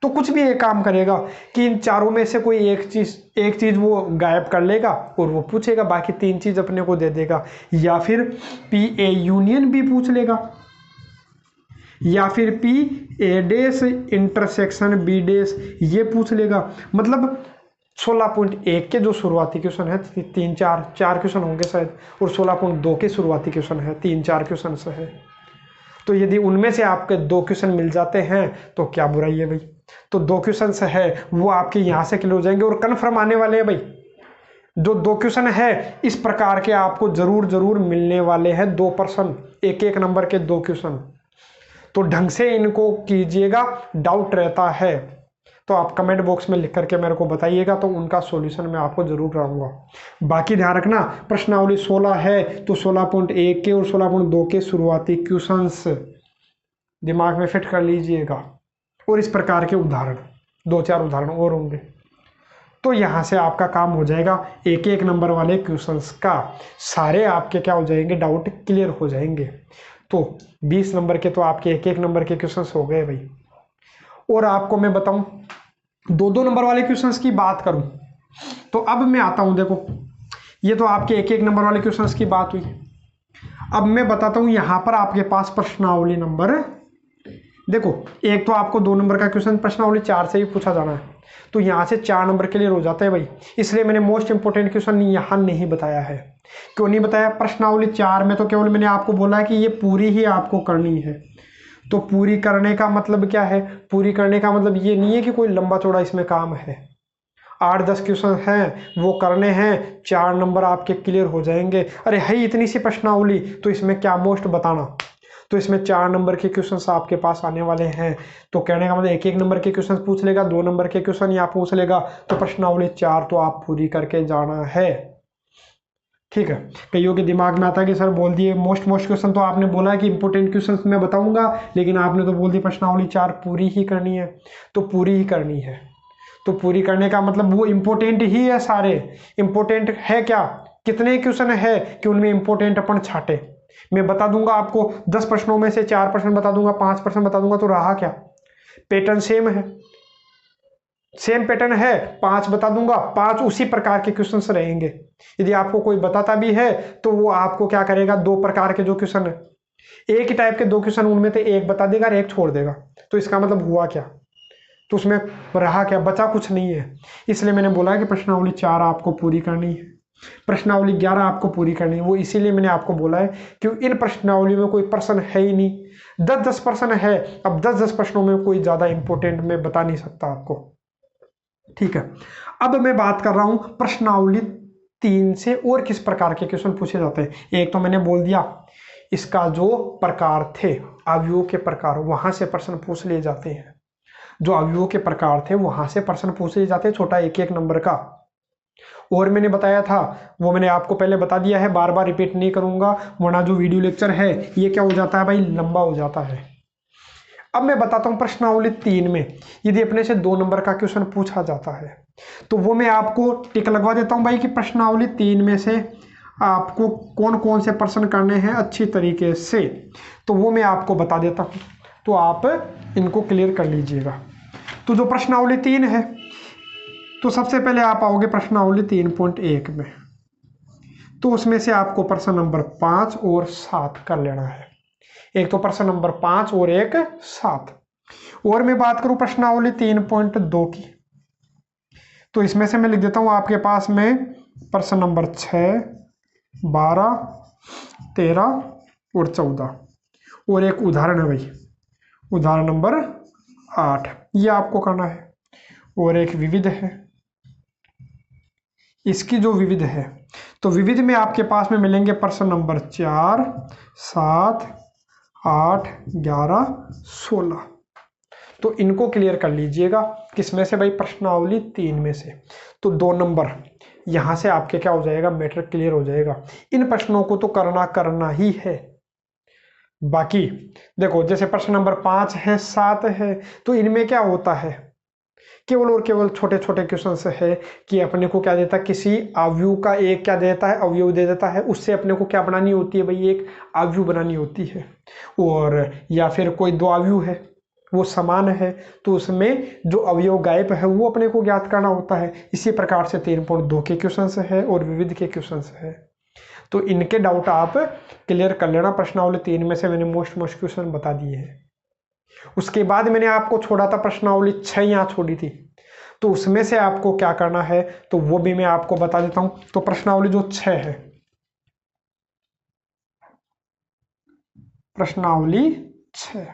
A: तो कुछ भी एक काम करेगा कि इन चारों में से कोई एक चीज वो गायब कर लेगा और वो पूछेगा, बाकी 3 चीज अपने को दे देगा। या फिर पी ए यूनियन बी पूछ लेगा, या फिर P A dash intersection B dash ये पूछ लेगा। मतलब 16.1 के जो शुरुआती क्वेश्चन है 4 क्वेश्चन होंगे शायद, और 16.2 के शुरुआती क्वेश्चन है 3-4 क्वेश्चन से है। तो यदि उनमें से आपके 2 क्वेश्चन मिल जाते हैं तो क्या बुराई है भाई। तो 2 क्वेश्चन है वो आपके यहाँ से क्लियर हो जाएंगे और कन्फर्म आने वाले हैं भाई। जो 2 क्वेश्चन है इस प्रकार के आपको जरूर मिलने वाले हैं, 2%, एक नंबर के 2 क्वेश्चन। तो ढंग से इनको कीजिएगा, डाउट रहता है तो आप कमेंट बॉक्स में लिख करके मेरे को बताइएगा, तो उनका सॉल्यूशन मैं आपको जरूर कराऊंगा। बाकी ध्यान रखना प्रश्नावली 16 है तो 16.1 के और 16.2 के शुरुआती क्वेश्चंस दिमाग में फिट कर लीजिएगा और इस प्रकार के उदाहरण 2-4 उदाहरण और होंगे। तो यहाँ से आपका काम हो जाएगा, एक नंबर वाले क्वेश्चंस का सारे आपके क्या हो जाएंगे, डाउट क्लियर हो जाएंगे। तो 20 नंबर के तो आपके एक नंबर के क्वेश्चंस हो गए भाई। और आपको मैं बताऊं 2-2 नंबर वाले क्वेश्चंस की बात करूं तो अब मैं आता हूं, देखो ये तो आपके एक नंबर वाले क्वेश्चंस की बात हुई। अब मैं बताता हूं यहां पर आपके पास प्रश्नावली नंबर, देखो एक तो आपको 2 नंबर का क्वेश्चन प्रश्नावली 4 से ही पूछा जाना है, तो यहां से 4 नंबर क्लियर हो जाते हैं भाई। इसलिए मैंने मोस्ट इंपोर्टेंट क्वेश्चन यहां नहीं बताया है। क्यों नहीं बताया, प्रश्नावली 4 में तो केवल मैंने आपको बोला है कि ये पूरी ही आपको करनी है। तो पूरी करने का मतलब क्या है, पूरी करने का मतलब ये नहीं है कि कोई लंबा चौड़ा इसमें काम है। 8-10 क्वेश्चन हैं वो करने हैं, 4 नंबर आपके क्लियर हो जाएंगे। अरे है इतनी सी प्रश्नावली तो इसमें क्या मोस्ट बताना, तो इसमें 4 नंबर के क्वेश्चन आपके पास आने वाले हैं। तो कहने का मतलब एक नंबर के क्वेश्चन पूछ लेगा, 2 नंबर के क्वेश्चन या पूछ लेगा, तो प्रश्नावली 4 तो आप पूरी करके जाना है। ठीक है। कईयों के दिमाग में आता है कि सर बोल दिए मोस्ट क्वेश्चन, तो आपने बोला कि इंपोर्टेंट क्वेश्चन मैं बताऊंगा, लेकिन आपने तो बोल दी प्रश्नावली 4 पूरी ही करनी है। तो पूरी ही करनी है, तो पूरी करने का मतलब वो इंपोर्टेंट ही है। सारे इंपोर्टेंट है क्या, कितने क्वेश्चन है कि उनमें इंपोर्टेंट अपन छाटे। मैं बता दूंगा आपको 10 प्रश्नों में से 4 प्रश्न बता दूंगा, 5 प्रश्न बता दूंगा, तो रहा क्या, पैटर्न सेम है, सेम पैटर्न है, 5 बता दूंगा, 5 उसी प्रकार के क्वेश्चंस रहेंगे। यदि आपको कोई बताता भी है तो वो आपको क्या करेगा, 2 प्रकार के जो क्वेश्चन है, एक ही टाइप के 2 क्वेश्चन उनमें से एक बता देगा और एक छोड़ देगा। तो इसका मतलब हुआ क्या, तो उसमें रहा क्या, बचा कुछ नहीं है। इसलिए मैंने बोला कि प्रश्नावली 4 आपको पूरी करनी है, प्रश्नावली 11 आपको पूरी करनी है। वो इसीलिए मैंने आपको बोला है कि इन प्रश्नावली में कोई प्रश्न है ही नहीं, 10-10 प्रश्न है। अब 10-10 प्रश्नों में कोई ज्यादा इंपोर्टेंट मैं बता नहीं सकता आपको। ठीक है। अब मैं बात कर रहा हूं प्रश्नावली 3 से और किस प्रकार के क्वेश्चन पूछे जाते हैं। एक तो मैंने बोल दिया इसका जो प्रकार थे, अवयवों के प्रकार, वहां से प्रश्न पूछ लिए जाते हैं। जो अवयवों के प्रकार थे वहां से प्रश्न पूछ लिए जाते हैं, छोटा एक नंबर का। और मैंने बताया था, वो मैंने आपको पहले बता दिया है, बार बार रिपीट नहीं करूंगा, वरना जो वीडियो लेक्चर है ये क्या हो जाता है भाई, लंबा हो जाता है। अब मैं बताता हूं प्रश्नावली 3 में यदि अपने से 2 नंबर का क्वेश्चन पूछा जाता है तो वो मैं आपको टिक लगवा देता हूं भाई कि प्रश्नावली 3 में से आपको कौन कौन से प्रश्न करने हैं अच्छी तरीके से, तो वो मैं आपको बता देता हूं, तो आप इनको क्लियर कर लीजिएगा। तो जो प्रश्नावली 3 है, तो सबसे पहले आप आओगे प्रश्नावली 3.1 में, तो उसमें से आपको प्रश्न नंबर 5 और 7 कर लेना है। एक तो प्रश्न नंबर 5 और एक 7। और मैं बात करूं प्रश्नावली 3.2 की, तो इसमें से मैं लिख देता हूं आपके पास में प्रश्न नंबर 6, 12, 13 और 14, और एक उदाहरण है भाई, उदाहरण नंबर 8, ये आपको करना है। और एक विविध है, इसकी जो विविध है, तो विविध में आपके पास में मिलेंगे प्रश्न नंबर 4, 7, 8, 11, 16। तो इनको क्लियर कर लीजिएगा। किस में से भाई? प्रश्नावली 3 में से। तो 2 नंबर यहाँ से आपके क्या हो जाएगा? मैटर क्लियर हो जाएगा। इन प्रश्नों को तो करना ही है। बाकी देखो, जैसे प्रश्न नंबर 5 है, 7 है, तो इनमें क्या होता है? केवल और केवल छोटे छोटे क्वेश्चन है कि अपने को क्या देता है? किसी अवयव का एक क्या देता है? अवयव दे देता है। उससे अपने को क्या बनानी होती है भाई? एक अवयव बनानी होती है। और या फिर कोई 2 अवयव है, वो समान है, तो उसमें जो अवयव गायब है वो अपने को ज्ञात करना होता है। इसी प्रकार से 3.2 के क्वेश्चन है और विविध के क्वेश्चन है। तो इनके डाउट आप क्लियर कर लेना। प्रश्नावली 3 में से मैंने मोस्ट क्वेश्चन बता दिए हैं। उसके बाद मैंने आपको छोड़ा था प्रश्नावली 6 यहाँ छोड़ी थी, तो उसमें से आपको क्या करना है तो वो भी मैं आपको बता देता हूं। तो प्रश्नावली जो 6 है, प्रश्नावली 6,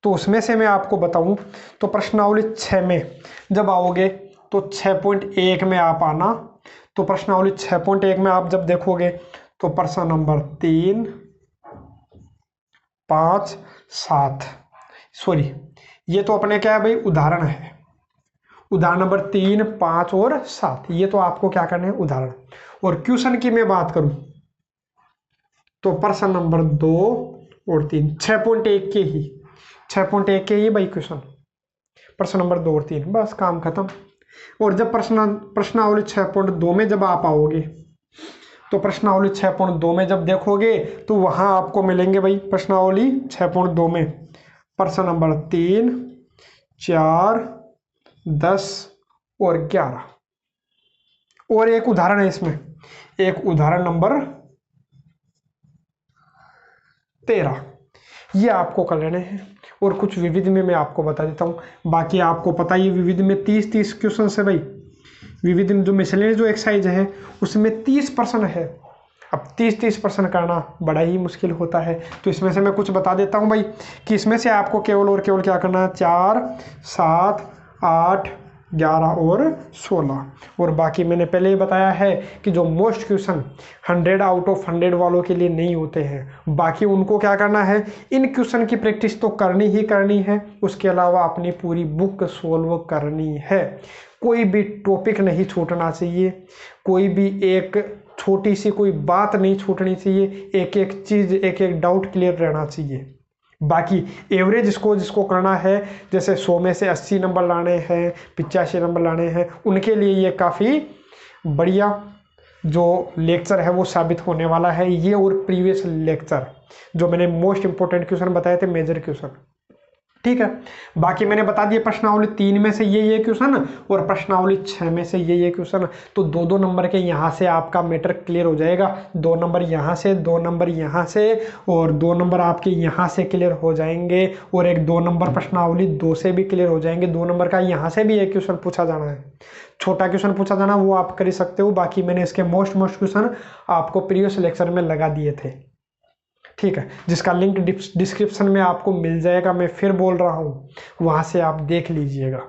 A: तो उसमें से मैं आपको बताऊं तो प्रश्नावली 6 में जब आओगे तो 6.1 में आप आना। तो प्रश्नावली 6.1 में आप जब देखोगे तो प्रश्न नंबर 3, 5, 7, सॉरी ये तो अपने क्या है भाई? उदाहरण है। उदाहरण नंबर 3, 5 और 7, ये तो आपको क्या करना है? उदाहरण। और क्वेश्चन की मैं बात करूं तो प्रश्न नंबर 2 और 3 6.1 के ही 6.1 के ही भाई क्वेश्चन, प्रश्न नंबर 2 और 3, बस काम खत्म। और जब प्रश्नावली 6.2 में जब आप आओगे तो प्रश्नावली 6.2 में जब देखोगे तो वहां आपको मिलेंगे भाई प्रश्नावली 6.2 में प्रश्न नंबर 3, 4, 10 और 11। और एक उदाहरण है इसमें, एक उदाहरण नंबर 13, ये आपको कर लेने हैं। और कुछ विविध में मैं आपको बता देता हूं। बाकी आपको पता ही विविध में 30 क्वेश्चन है भाई। विविध में जो मिसलेनियस जो एक्सरसाइज है उसमें 30 प्रश्न है। अब 30 प्रश्न करना बड़ा ही मुश्किल होता है। तो इसमें से मैं कुछ बता देता हूं भाई कि इसमें से आपको केवल और केवल क्या करना है? 4, 7, 8, 11 और 16। और बाकी मैंने पहले ही बताया है कि जो मोस्ट क्वेश्चन 100 आउट ऑफ 100 वालों के लिए नहीं होते हैं। बाकी उनको क्या करना है? इन क्वेश्चन की प्रैक्टिस तो करनी ही करनी है। उसके अलावा अपनी पूरी बुक सोल्व करनी है। कोई भी टॉपिक नहीं छूटना चाहिए, कोई भी एक छोटी सी कोई बात नहीं छूटनी चाहिए, एक एक चीज़, एक एक डाउट क्लियर रहना चाहिए। बाकी एवरेज जिसको करना है, जैसे 100 में से 80 नंबर लाने हैं, 85 नंबर लाने हैं, उनके लिए ये काफ़ी बढ़िया जो लेक्चर है वो साबित होने वाला है। ये और प्रीवियस लेक्चर जो मैंने मोस्ट इंपोर्टेंट क्वेश्चन बताए थे, मेजर क्वेश्चन, ठीक है। बाकी मैंने बता दिया प्रश्नावली 3 में से ये क्वेश्चन और प्रश्नावली 6 में से ये क्वेश्चन। तो 2-2 नंबर के यहाँ से आपका मैटर क्लियर हो जाएगा। 2 नंबर यहाँ से, 2 नंबर यहाँ से और 2 नंबर आपके यहाँ से क्लियर हो जाएंगे। और एक 2 नंबर प्रश्नावली 2 से भी क्लियर हो जाएंगे। 2 नंबर का यहाँ से भी एक क्वेश्चन पूछा जाना है, छोटा क्वेश्चन पूछा जाना, वो आप कर ही सकते हो। बाकी मैंने इसके मोस्ट क्वेश्चन आपको प्रीवियस लेक्चर में लगा दिए थे, ठीक है, जिसका लिंक डिस्क्रिप्शन में आपको मिल जाएगा। मैं फिर बोल रहा हूँ, वहां से आप देख लीजिएगा।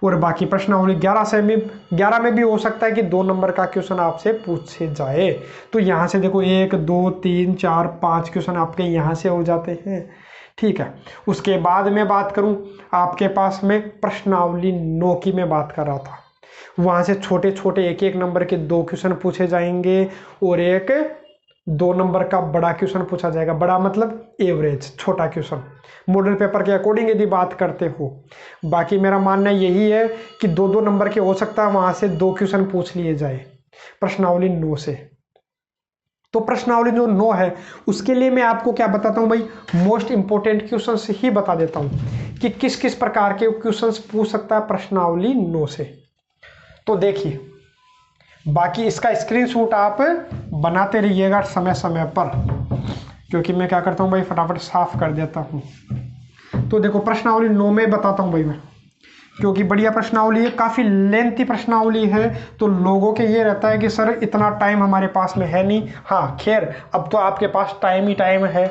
A: और बाकी प्रश्नावली 11 में भी हो सकता है कि 2 नंबर का क्वेश्चन आपसे पूछे जाए। तो यहाँ से देखो 1, 2, 3, 4, 5 क्वेश्चन आपके यहाँ से हो जाते हैं, ठीक है। उसके बाद मैं बात करूँ आपके पास में प्रश्नावली 9 की मैं बात कर रहा था। वहाँ से छोटे छोटे 1-1 नंबर के 2 क्वेश्चन पूछे जाएंगे और एक 2 नंबर का बड़ा क्वेश्चन पूछा जाएगा। बड़ा मतलब एवरेज, छोटा क्वेश्चन मॉडल पेपर के अकॉर्डिंग यदि बात करते हो। बाकी मेरा मानना यही है कि 2-2 नंबर के हो सकता है वहां से 2 क्वेश्चन पूछ लिए जाए प्रश्नावली 9 से। तो प्रश्नावली जो 9 है उसके लिए मैं आपको क्या बताता हूं भाई, मोस्ट इंपोर्टेंट क्वेश्चन ही बता देता हूं कि किस किस प्रकार के क्वेश्चन पूछ सकता है प्रश्नावली 9 से। तो देखिए, बाकी इसका स्क्रीनशॉट आप बनाते रहिएगा समय समय पर, क्योंकि मैं क्या करता हूँ भाई फटाफट साफ कर देता हूँ। तो देखो प्रश्नावली 9 में बताता हूँ भाई मैं, क्योंकि बढ़िया प्रश्नावली है, काफ़ी लेंथी प्रश्नावली है। तो लोगों के ये रहता है कि सर इतना टाइम हमारे पास में है नहीं। हाँ खैर, अब तो आपके पास टाइम ही टाइम है।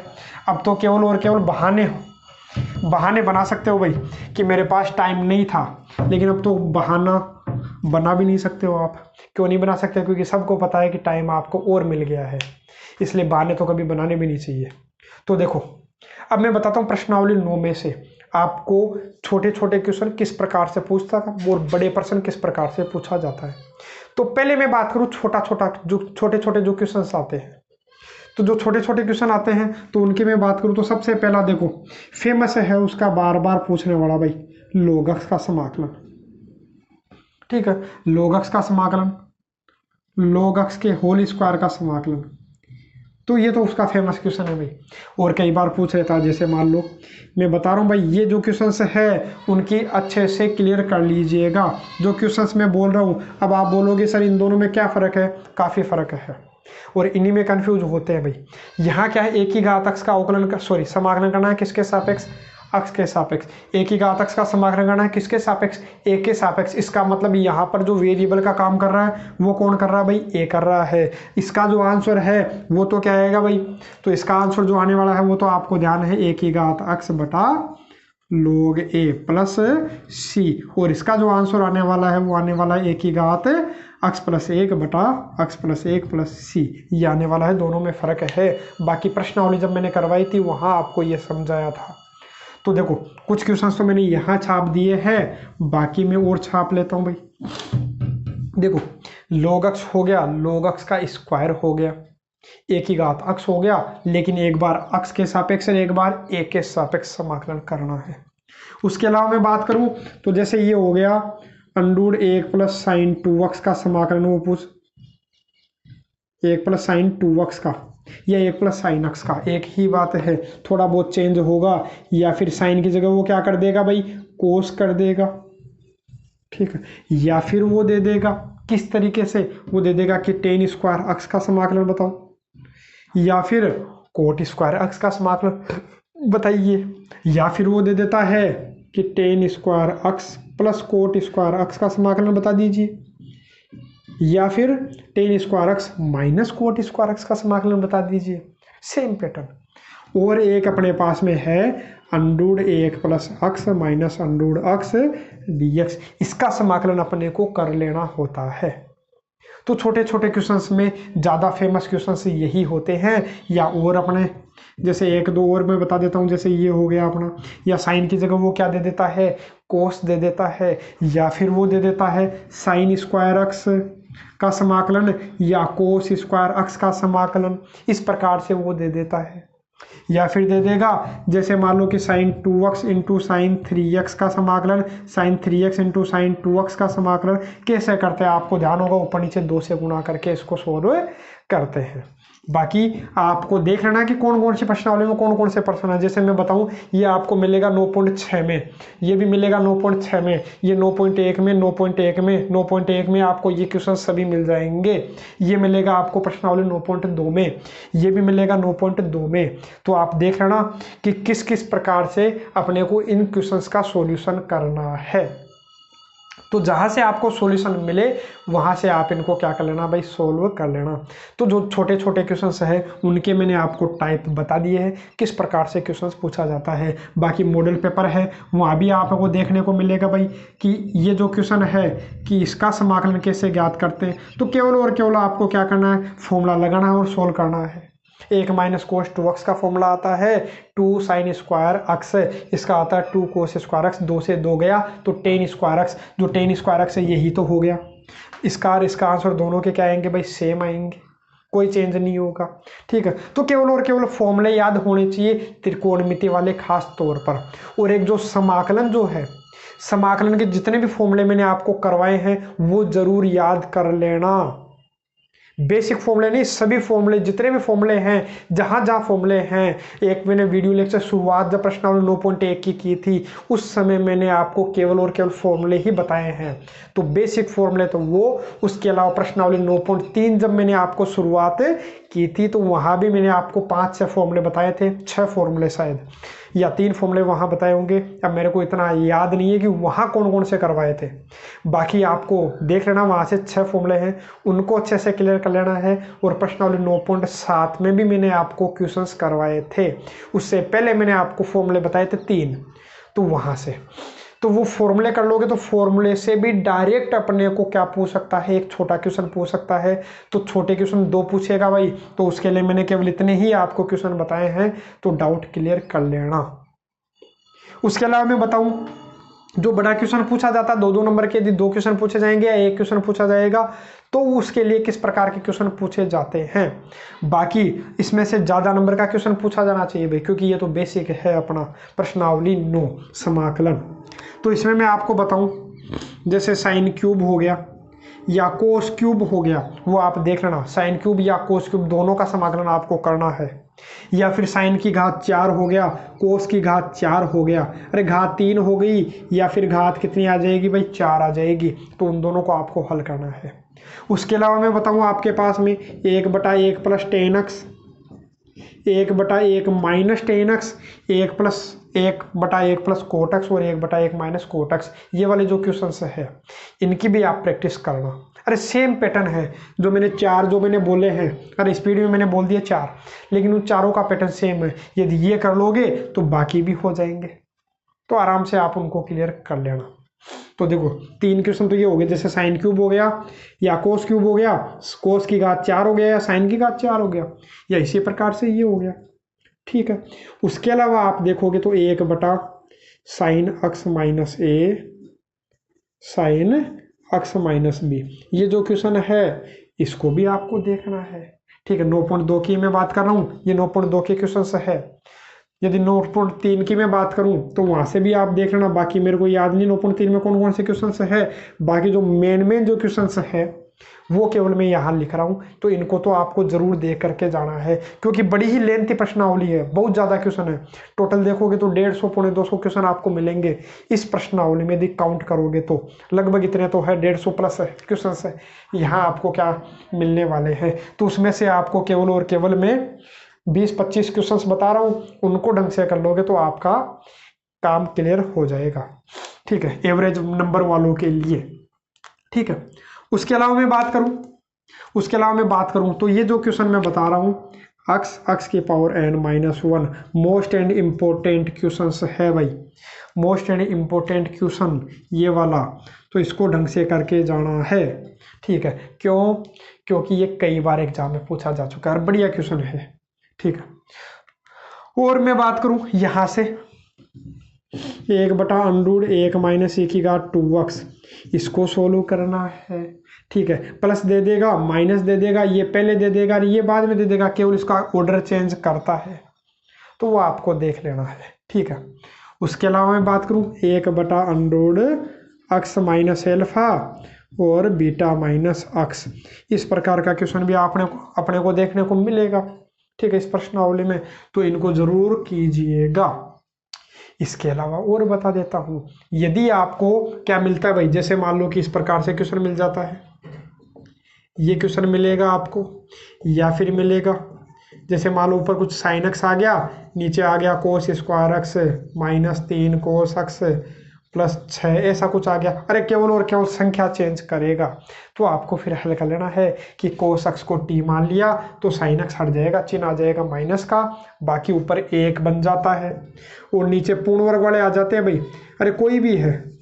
A: अब तो केवल और केवल बहाने बना सकते हो भाई कि मेरे पास टाइम नहीं था, लेकिन अब तो बहाना बना भी नहीं सकते हो आप। क्यों नहीं बना सकते? क्योंकि सबको पता है कि टाइम आपको और मिल गया है, इसलिए बहाने तो कभी बनाने भी नहीं चाहिए। तो देखो, अब मैं बताता हूँ प्रश्नावली 9 में से आपको छोटे छोटे क्वेश्चन किस प्रकार से पूछता है और बड़े प्रश्न किस प्रकार से पूछा जाता है। तो पहले मैं बात करूँ छोटे छोटे जो क्वेश्चन आते हैं, तो जो छोटे छोटे क्वेश्चन आते हैं तो उनकी मैं बात करूँ तो सबसे पहला देखो फेमस है उसका बार बार पूछने वाला भाई, लॉग x का समाकलन। ठीक है, लॉग x का समाकलन, log x के होल स्क्वायर का समाकलन, तो ये तो उसका फेमस क्वेश्चन है भाई, और कई बार पूछ रहा था। जैसे मान लो मैं बता रहा हूँ भाई, ये जो क्वेश्चंस है उनकी अच्छे से क्लियर कर लीजिएगा जो क्वेश्चंस मैं बोल रहा हूँ। अब आप बोलोगे सर इन दोनों में क्या फ़र्क है? काफ़ी फ़र्क है और इन्हीं में कंफ्यूज होते हैं भाई। यहाँ क्या है, एक ही घात x का अवकलन का समाकलन करना है किसके सापेक्ष? x के सापेक्ष। एक ही घात x का समाकलन करना है किसके सापेक्ष? a के सापेक्ष। इसका मतलब यहाँ पर जो वेरिएबल का काम कर रहा है वो कौन कर रहा है भाई? a कर रहा है। इसका जो आंसर है वो तो क्या आएगा भाई? तो इसका आंसर जो आने वाला है वो तो आपको ध्यान है, एक ही घात x बटा log a प्लस c, और इसका जो आंसर आने वाला है वो आने वाला है एक ही घात x प्लस 1 बटा x प्लस 1 प्लस c, ये आने वाला है। दोनों में फ़र्क है। बाकी प्रश्नावली जब मैंने करवाई थी वहाँ आपको ये समझाया था। तो देखो कुछ क्वेश्चंस तो मैंने यहाँ छाप दिए हैं, बाकी मैं और छाप लेता हूँ भाई। देखो log x हो गया, log x का स्क्वायर हो गया, एक ही घात x हो गया, लेकिन एक बार x के सापेक्ष एक बार a के सापेक्ष समाकलन करना है। उसके अलावा मैं बात करूं तो जैसे ये हो गया अंडूड 1 प्लस साइन 2x का समाकलन, वो पूछ 1 प्लस साइन 2x का या 1 प्लस साइन x का, एक ही बात है, थोड़ा बहुत चेंज होगा, या फिर साइन की जगह वो क्या कर देगा भाई? कोस कर देगा। ठीक है, या फिर वो दे देगा किस तरीके से? वो दे देगा कि टेन स्क्वायर x का समाकलन बताओ, या फिर कोट स्क्वायर x का समाकलन बताइए, या फिर वो दे देता है कि tan square x plus cot square x का समाकलन बता दीजिए, या फिर tan square x minus cot square x का समाकलन बता दीजिए। Same pattern. और एक अपने पास में है under root 1 plus x minus under root x dx, इसका समाकलन अपने को कर लेना होता है। तो छोटे छोटे क्वेश्चंस में ज़्यादा फेमस क्वेश्चंस यही होते हैं, या और अपने जैसे एक दो और मैं बता देता हूँ। जैसे ये हो गया अपना, या साइन की जगह वो क्या दे देता है? कोस दे देता है, या फिर वो दे देता है साइन स्क्वायर x का समाकलन या कोस स्क्वायर x का समाकलन, इस प्रकार से वो दे देता है। या फिर दे देगा जैसे मान लो कि sign 2x into sine 3x का समाकलन, sign 3x into sine 2x का समाकलन कैसे करते हैं आपको ध्यान होगा, ऊपर नीचे 2 से गुणा करके इसको सोल्व करते हैं। बाकी आपको देख लेना कि कौन कौन सी प्रश्नावली में कौन कौन से प्रश्न है। जैसे मैं बताऊं, ये आपको मिलेगा 9.6 में, ये भी मिलेगा 9.6 में, ये 9.1 में, 9.1 में, 9.1 में आपको ये क्वेश्चन सभी मिल जाएंगे। ये मिलेगा आपको प्रश्नावली 9.2 में, ये भी मिलेगा 9.2 में। तो आप देख लेना कि किस किस प्रकार से अपने को इन क्वेश्चंस का सॉल्यूशन करना है। तो जहाँ से आपको सॉल्यूशन मिले वहाँ से आप इनको क्या कर लेना भाई? सोल्व कर लेना। तो जो छोटे छोटे क्वेश्चंस हैं उनके मैंने आपको टाइप बता दिए हैं, किस प्रकार से क्वेश्चंस पूछा जाता है। बाकी मॉडल पेपर है वहाँ भी आपको देखने को मिलेगा भाई कि ये जो क्वेश्चन है कि इसका समाकलन कैसे ज्ञात करते हैं। तो केवल और केवल आपको क्या करना है? फॉर्मूला लगाना है और सोल्व करना है। 1 माइनस कोस 2x का फॉर्मूला आता है 2 साइन स्क्वायर x, इसका आता है 2 कोस स्क्वायर x, 2 से 2 गया तो टेन स्क्वायर x, जो टेन स्क्वायर x है यही तो हो गया। इसका आंसर दोनों के क्या आएंगे भाई? सेम आएंगे, कोई चेंज नहीं होगा। ठीक है, तो केवल और केवल फॉर्मूले याद होने चाहिए त्रिकोणमिति वाले खास तौर पर। और एक जो समाकलन जो है, समाकलन के जितने भी फॉर्मूले मैंने आपको करवाए हैं वो जरूर याद कर लेना। बेसिक फॉर्मूले नहीं, सभी फॉर्मूले, जितने भी फॉर्मूले हैं, जहाँ जहाँ फॉर्मूले हैं। एक मैंने वीडियो लेक्चर शुरुआत जब प्रश्नावली 9.1 की थी उस समय मैंने आपको केवल और केवल फॉर्मूले ही बताए हैं। तो बेसिक फॉर्मूले तो वो, उसके अलावा प्रश्नावली 9.3 जब मैंने आपको शुरुआत की थी तो वहाँ भी मैंने आपको 5-6 फॉर्मूले बताए थे, 6 फॉर्मूले शायद, या 3 फॉर्मूले वहाँ बताए होंगे। अब मेरे को इतना याद नहीं है कि वहाँ कौन कौन से करवाए थे। बाकी आपको देख लेना, वहाँ से 6 फॉर्मूले हैं, उनको अच्छे से क्लियर कर लेना है। और प्रश्नावली 9.7 में भी मैंने आपको क्वेश्चंस करवाए थे, उससे पहले मैंने आपको फॉर्मूले बताए थे 3, तो वहाँ से तो वो फॉर्मूले कर लोगे तो फॉर्मूले से भी डायरेक्ट अपने को क्या पूछ सकता है, एक छोटा क्वेश्चन पूछ सकता है। तो छोटे क्वेश्चन 2 पूछेगा भाई, तो उसके लिए मैंने केवल इतने ही आपको क्वेश्चन बताए हैं, तो डाउट क्लियर कर लेना। उसके अलावा मैं बताऊं, जो बड़ा क्वेश्चन पूछा जाता है 2-2 नंबर के, यदि 2 क्वेश्चन पूछे जाएंगे या 1 क्वेश्चन पूछा जाएगा, तो उसके लिए किस प्रकार के क्वेश्चन पूछे जाते हैं। बाकी इसमें से ज़्यादा नंबर का क्वेश्चन पूछा जाना चाहिए भाई, क्योंकि ये तो बेसिक है अपना प्रश्नावली 9 समाकलन। तो इसमें मैं आपको बताऊं, जैसे साइन क्यूब हो गया या कोस क्यूब हो गया, वो आप देख लेना। साइन क्यूब या कोस क्यूब दोनों का समाकलन आपको करना है। या फिर साइन की घात 4 हो गया, कोस की घात 4 हो गया, अरे घात 3 हो गई, या फिर घात कितनी आ जाएगी भाई, 4 आ जाएगी। तो उन दोनों को आपको हल करना है। उसके अलावा मैं बताऊँ आपके पास में 1/1 plus ten x, 1/1 minus ten x, 1/1 plus cot x और 1/1 माइनस कोट एक्स, ये वाले जो क्वेश्चन है इनकी भी आप प्रैक्टिस करना। अरे सेम पैटर्न है, जो मैंने बोले हैं, अरे स्पीड में मैंने बोल दिया 4, लेकिन उन चारों का पैटर्न सेम है। यदि ये कर लोगे तो बाकी भी हो जाएंगे, तो आराम से आप उनको क्लियर कर लेना। तो देखो 3 क्वेश्चन तो ये हो गए, जैसे साइन क्यूब हो गया या कोस क्यूब हो गया, कोस की घात 4 हो गया या साइन की घात 4 हो गया, या इसी प्रकार से ये हो गया। ठीक है, उसके अलावा आप देखोगे तो 1/sin x माइनस ए साइन x माइनस बी, ये जो क्वेश्चन है इसको भी आपको देखना है। ठीक है, 9.2 की मैं बात कर रहा हूँ, ये 9.2 के क्वेश्चन है। यदि 9.3 की मैं बात करूं तो वहां से भी आप देख लेना, बाकी मेरे को याद नहीं 9.3 में कौन कौन से क्वेश्चन है। बाकी जो मेन जो क्वेश्चन है वो केवल मैं यहाँ लिख रहा हूँ, तो इनको तो आपको जरूर देख करके जाना है, क्योंकि बड़ी ही लेंथी प्रश्नावली है, बहुत ज़्यादा क्वेश्चन है। टोटल देखोगे तो 150 पौने 200 क्वेश्चन आपको मिलेंगे इस प्रश्नावली में, यदि काउंट करोगे तो लगभग इतने तो है, 150 प्लस है क्वेश्चन है यहाँ आपको क्या मिलने वाले हैं। तो उसमें से आपको केवल और केवल मैं 20-25 क्वेश्चंस बता रहा हूँ, उनको ढंग से कर लोगे तो आपका काम क्लियर हो जाएगा। ठीक है, एवरेज नंबर वालों के लिए। ठीक है, उसके अलावा मैं बात करूं तो ये जो क्वेश्चन मैं बता रहा हूँ, x की power n-1 most and important question है भाई, मोस्ट एंड इम्पोर्टेंट क्वेश्चन ये वाला, तो इसको ढंग से करके जाना है। ठीक है, क्यों? क्योंकि ये कई बार एग्जाम में पूछा जा चुका है, बढ़िया क्वेश्चन है। ठीक है, और मैं बात करूं यहां से 1/√1 माइनस e की घात 2x, इसको सोल्व करना है। ठीक है, प्लस दे देगा, माइनस दे देगा, ये पहले दे देगा, ये बाद में दे देगा, केवल इसका ऑर्डर चेंज करता है, तो वो आपको देख लेना है। ठीक है, उसके अलावा मैं बात करूं 1/√x माइनस एल्फा और बीटा माइनस x, इस प्रकार का क्वेश्चन भी अपने को देखने को मिलेगा। ठीक है, इस प्रश्नावली में, तो इनको जरूर कीजिएगा। इसके अलावा और बता देता हूं, यदि आपको क्या मिलता है भाई, जैसे मान लो कि इस प्रकार से क्वेश्चन मिल जाता है, ये क्वेश्चन मिलेगा आपको, या फिर मिलेगा जैसे मान लो ऊपर कुछ साइन एक्स आ गया, नीचे आ गया cos square x minus 3 cos x plus 6, ऐसा कुछ आ गया। अरे केवल और केवल संख्या चेंज करेगा, तो आपको फिर हल कर लेना है कि कोस एक्स को टी मान लिया तो साइन एक्स हट जाएगा, चिन्ह आ जाएगा माइनस का, बाकी ऊपर 1 बन जाता है और नीचे पूर्ण वर्ग वाले आ जाते हैं भाई। अरे कोई भी है,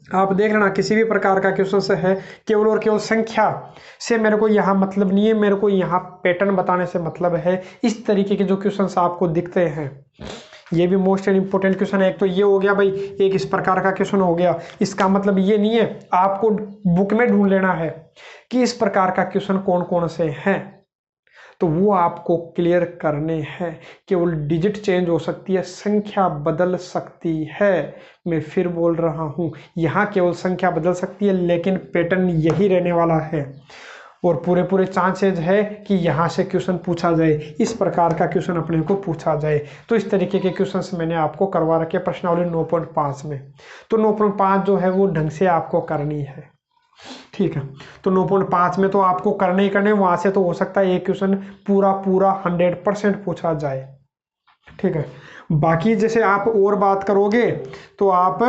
A: आप देख लेना, किसी भी प्रकार का क्वेश्चन से है, केवल और केवल संख्या से मेरे को यहाँ मतलब नहीं है, मेरे को यहाँ पैटर्न बताने से मतलब है। इस तरीके के जो क्वेश्चन आपको दिखते हैं ये भी मोस्ट एंड इम्पोर्टेंट क्वेश्चन है। एक तो ये हो गया भाई, एक इस प्रकार का क्वेश्चन हो गया। इसका मतलब ये नहीं है, आपको बुक में ढूंढ लेना है कि इस प्रकार का क्वेश्चन कौन कौन से हैं, तो वो आपको क्लियर करने हैं। केवल डिजिट चेंज हो सकती है, संख्या बदल सकती है। मैं फिर बोल रहा हूँ, यहाँ केवल संख्या बदल सकती है, लेकिन पैटर्न यही रहने वाला है और पूरे चांसेज है कि यहाँ से क्वेश्चन पूछा जाए, इस प्रकार का क्वेश्चन अपने को पूछा जाए। तो इस तरीके के क्वेश्चन मैंने आपको करवा रखे प्रश्नावली 9.5 में। तो 9.5 जो है वो ढंग से आपको करनी है। ठीक है, तो 9.5 में तो आपको करने ही करने, वहां से तो हो सकता है एक क्वेश्चन पूरा 100% पूछा जाए। ठीक है, बाकी जैसे आप और बात करोगे तो आप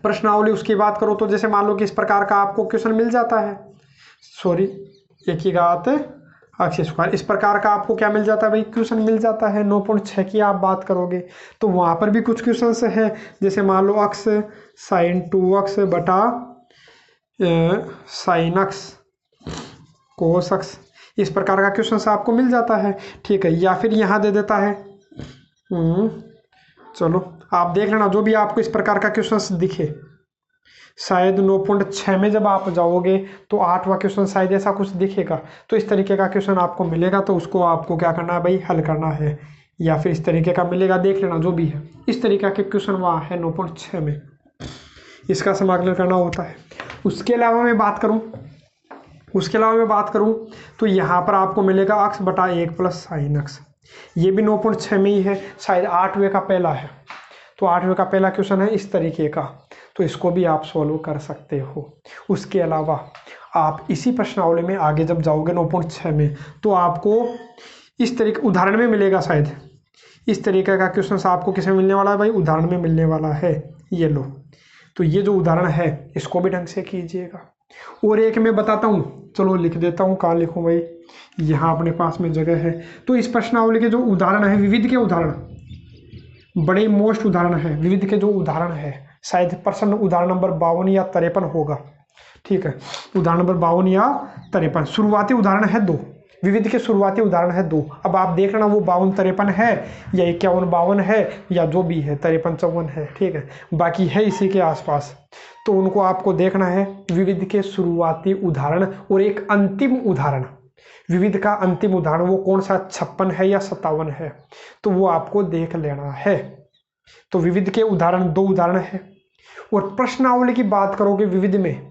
A: प्रश्नावली उसकी बात करो, तो जैसे मान लो कि इस प्रकार का आपको क्वेश्चन मिल जाता है, सॉरी 1 की घात अक्स स्क्वायर। इस प्रकार का आपको क्या मिल जाता है भाई, क्वेश्चन मिल जाता है। 9.6 की आप बात करोगे तो वहाँ पर भी कुछ क्वेश्चंस है, जैसे मान लो अक्स साइन 2x बटा साइन अक्स कोस अक्स, इस प्रकार का क्वेश्चन आपको मिल जाता है। ठीक है, या फिर यहाँ दे देता है चलो आप देख लेना, जो भी आपको इस प्रकार का क्वेश्चन दिखे, शायद 9.6 में जब आप जाओगे तो 8वां क्वेश्चन शायद ऐसा कुछ दिखेगा, तो इस तरीके का क्वेश्चन आपको मिलेगा, तो उसको आपको क्या करना है भाई, हल करना है। या फिर इस तरीके का मिलेगा, देख लेना जो भी है, इस तरीके के क्वेश्चन वहाँ है 9.6 में, इसका समाकलन करना होता है। उसके अलावा मैं बात करूँ तो यहाँ पर आपको मिलेगा अक्स बटा 1 प्लस साइन अक्स, ये भी 9.6 में ही है, शायद 8वें का पहला है, तो 8वें का पहला क्वेश्चन है इस तरीके का, तो इसको भी आप सॉल्व कर सकते हो। उसके अलावा आप इसी प्रश्नावली में आगे जब जाओगे 9.6 में, तो आपको इस तरीके उदाहरण में मिलेगा, शायद इस तरीके का क्वेश्चन आपको किसमें मिलने वाला है भाई, उदाहरण में मिलने वाला है। ये लो, तो ये जो उदाहरण है इसको भी ढंग से कीजिएगा। और एक मैं बताता हूँ, चलो लिख देता हूँ, कहाँ लिखूँ भाई, यहाँ अपने पास में जगह है। तो इस प्रश्नावली के जो उदाहरण है, विविध के उदाहरण, बड़े मोस्ट उदाहरण है, विविध के जो उदाहरण है, शायद प्रश्न उदाहरण नंबर 52 या 53 होगा। ठीक है, उदाहरण नंबर 52 या 53, शुरुआती उदाहरण है 2, विविध के शुरुआती उदाहरण है 2। अब आप देख लेना वो 52-53 है या 51-52 है या जो भी है 53-54 है। ठीक है, बाकी है इसी के आसपास, तो उनको आपको देखना है। विविध के शुरुआती उदाहरण और एक अंतिम उदाहरण, विविध का अंतिम उदाहरण वो कौन सा, 56 है या 57 है, तो वो आपको देख लेना है। तो विविध के उदाहरण 2 उदाहरण है। और प्रश्नावली की बात करोगे विविध में,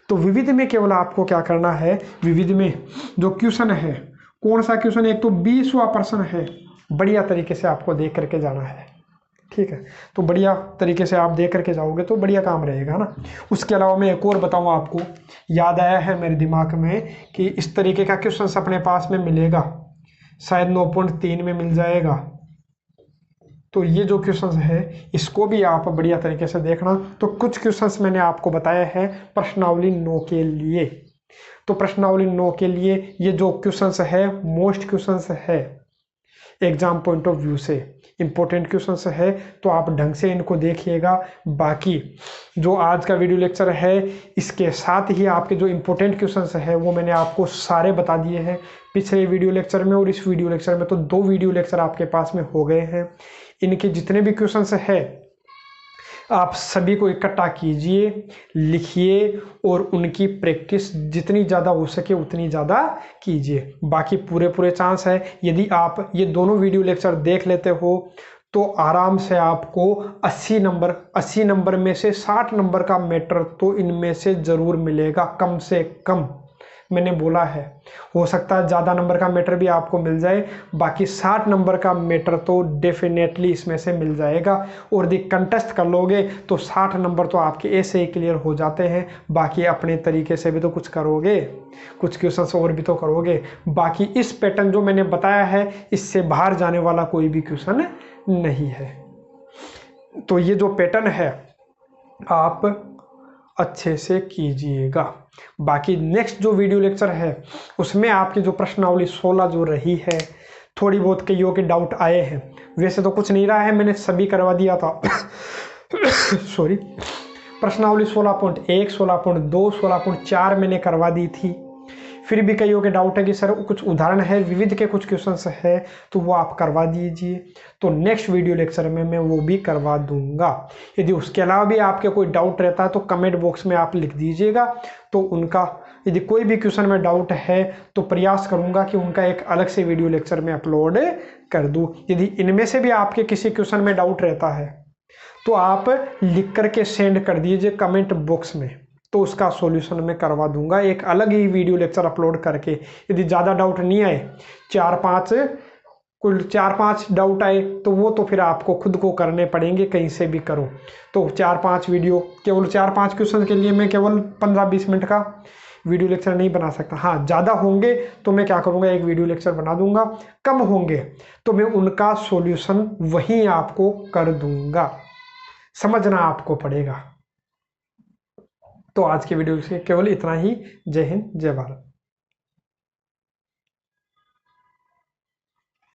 A: तो विविध में केवल आपको क्या करना है, विविध में जो क्वेश्चन है, कौन सा क्वेश्चन, एक तो 20वां प्रश्न है, बढ़िया तरीके से आपको देख करके जाना है। ठीक है, तो बढ़िया तरीके से आप देख करके जाओगे तो बढ़िया काम रहेगा ना। उसके अलावा मैं एक और बताऊँ आपको, याद आया है मेरे दिमाग में कि इस तरीके का क्वेश्चन अपने पास में मिलेगा, शायद 9.3 में मिल जाएगा। तो ये जो क्वेश्चंस है इसको भी आप बढ़िया तरीके से देखना। तो कुछ क्वेश्चंस मैंने आपको बताया है प्रश्नावली 9 के लिए। तो प्रश्नावली 9 के लिए ये जो क्वेश्चंस है मोस्ट क्वेश्चंस है, एग्जाम पॉइंट ऑफ व्यू से इंपॉर्टेंट क्वेश्चंस है, तो आप ढंग से इनको देखिएगा। बाकी जो आज का वीडियो लेक्चर है इसके साथ ही आपके जो इंपॉर्टेंट क्वेश्चंस है वो मैंने आपको सारे बता दिए हैं पिछले वीडियो लेक्चर में और इस वीडियो लेक्चर में, तो 2 वीडियो लेक्चर आपके पास में हो गए हैं। इनके जितने भी क्वेश्चंस है आप सभी को इकट्ठा कीजिए, लिखिए और उनकी प्रैक्टिस जितनी ज़्यादा हो सके उतनी ज़्यादा कीजिए। बाकी पूरे चांस है, यदि आप ये दोनों वीडियो लेक्चर देख लेते हो तो आराम से आपको 80 नंबर में से 60 नंबर का मैटर तो इनमें से ज़रूर मिलेगा, कम से कम। मैंने बोला है, हो सकता है ज़्यादा नंबर का मैटर भी आपको मिल जाए, बाकी 60 नंबर का मैटर तो डेफिनेटली इसमें से मिल जाएगा। और यदि कंटेस्ट कर लोगे तो 60 नंबर तो आपके ऐसे ही क्लियर हो जाते हैं। बाकी अपने तरीके से भी तो कुछ करोगे, कुछ क्वेश्चंस और भी तो करोगे। बाकी इस पैटर्न जो मैंने बताया है इससे बाहर जाने वाला कोई भी क्वेश्चन नहीं है। तो ये जो पैटर्न है आप अच्छे से कीजिएगा। बाकी नेक्स्ट जो वीडियो लेक्चर है उसमें आपकी जो प्रश्नावली 16 जो रही है, थोड़ी बहुत कईयों के डाउट आए हैं, वैसे तो कुछ नहीं रहा है, मैंने सभी करवा दिया था सॉरी। प्रश्नावली 16.1, 16.2, 16.4 मैंने करवा दी थी। फिर भी कईयों के डाउट है कि सर कुछ उदाहरण है, विविध के कुछ क्वेश्चंस है, तो वो आप करवा दीजिए। तो नेक्स्ट वीडियो लेक्चर में मैं वो भी करवा दूंगा। यदि उसके अलावा भी आपके कोई डाउट रहता है तो कमेंट बॉक्स में आप लिख दीजिएगा, तो उनका यदि कोई भी क्वेश्चन में डाउट है तो प्रयास करूंगा कि उनका एक अलग से वीडियो लेक्चर में अपलोड कर दूं। यदि इनमें से भी आपके किसी क्वेश्चन में डाउट रहता है तो आप लिख करके सेंड कर दीजिए कमेंट बॉक्स में, तो उसका सॉल्यूशन मैं करवा दूंगा एक अलग ही वीडियो लेक्चर अपलोड करके। यदि ज़्यादा डाउट नहीं आए, 4-5 डाउट आए तो वो तो फिर आपको खुद को करने पड़ेंगे, कहीं से भी करो। तो 4-5 वीडियो, केवल 4-5 क्वेश्चन के लिए मैं केवल 15-20 मिनट का वीडियो लेक्चर नहीं बना सकता। हाँ, ज़्यादा होंगे तो मैं क्या करूँगा, एक वीडियो लेक्चर बना दूंगा। कम होंगे तो मैं उनका सॉल्यूशन वहीं आपको कर दूंगा, समझना आपको पड़ेगा। तो आज के वीडियो से केवल इतना ही। जय हिंद, जय भारत।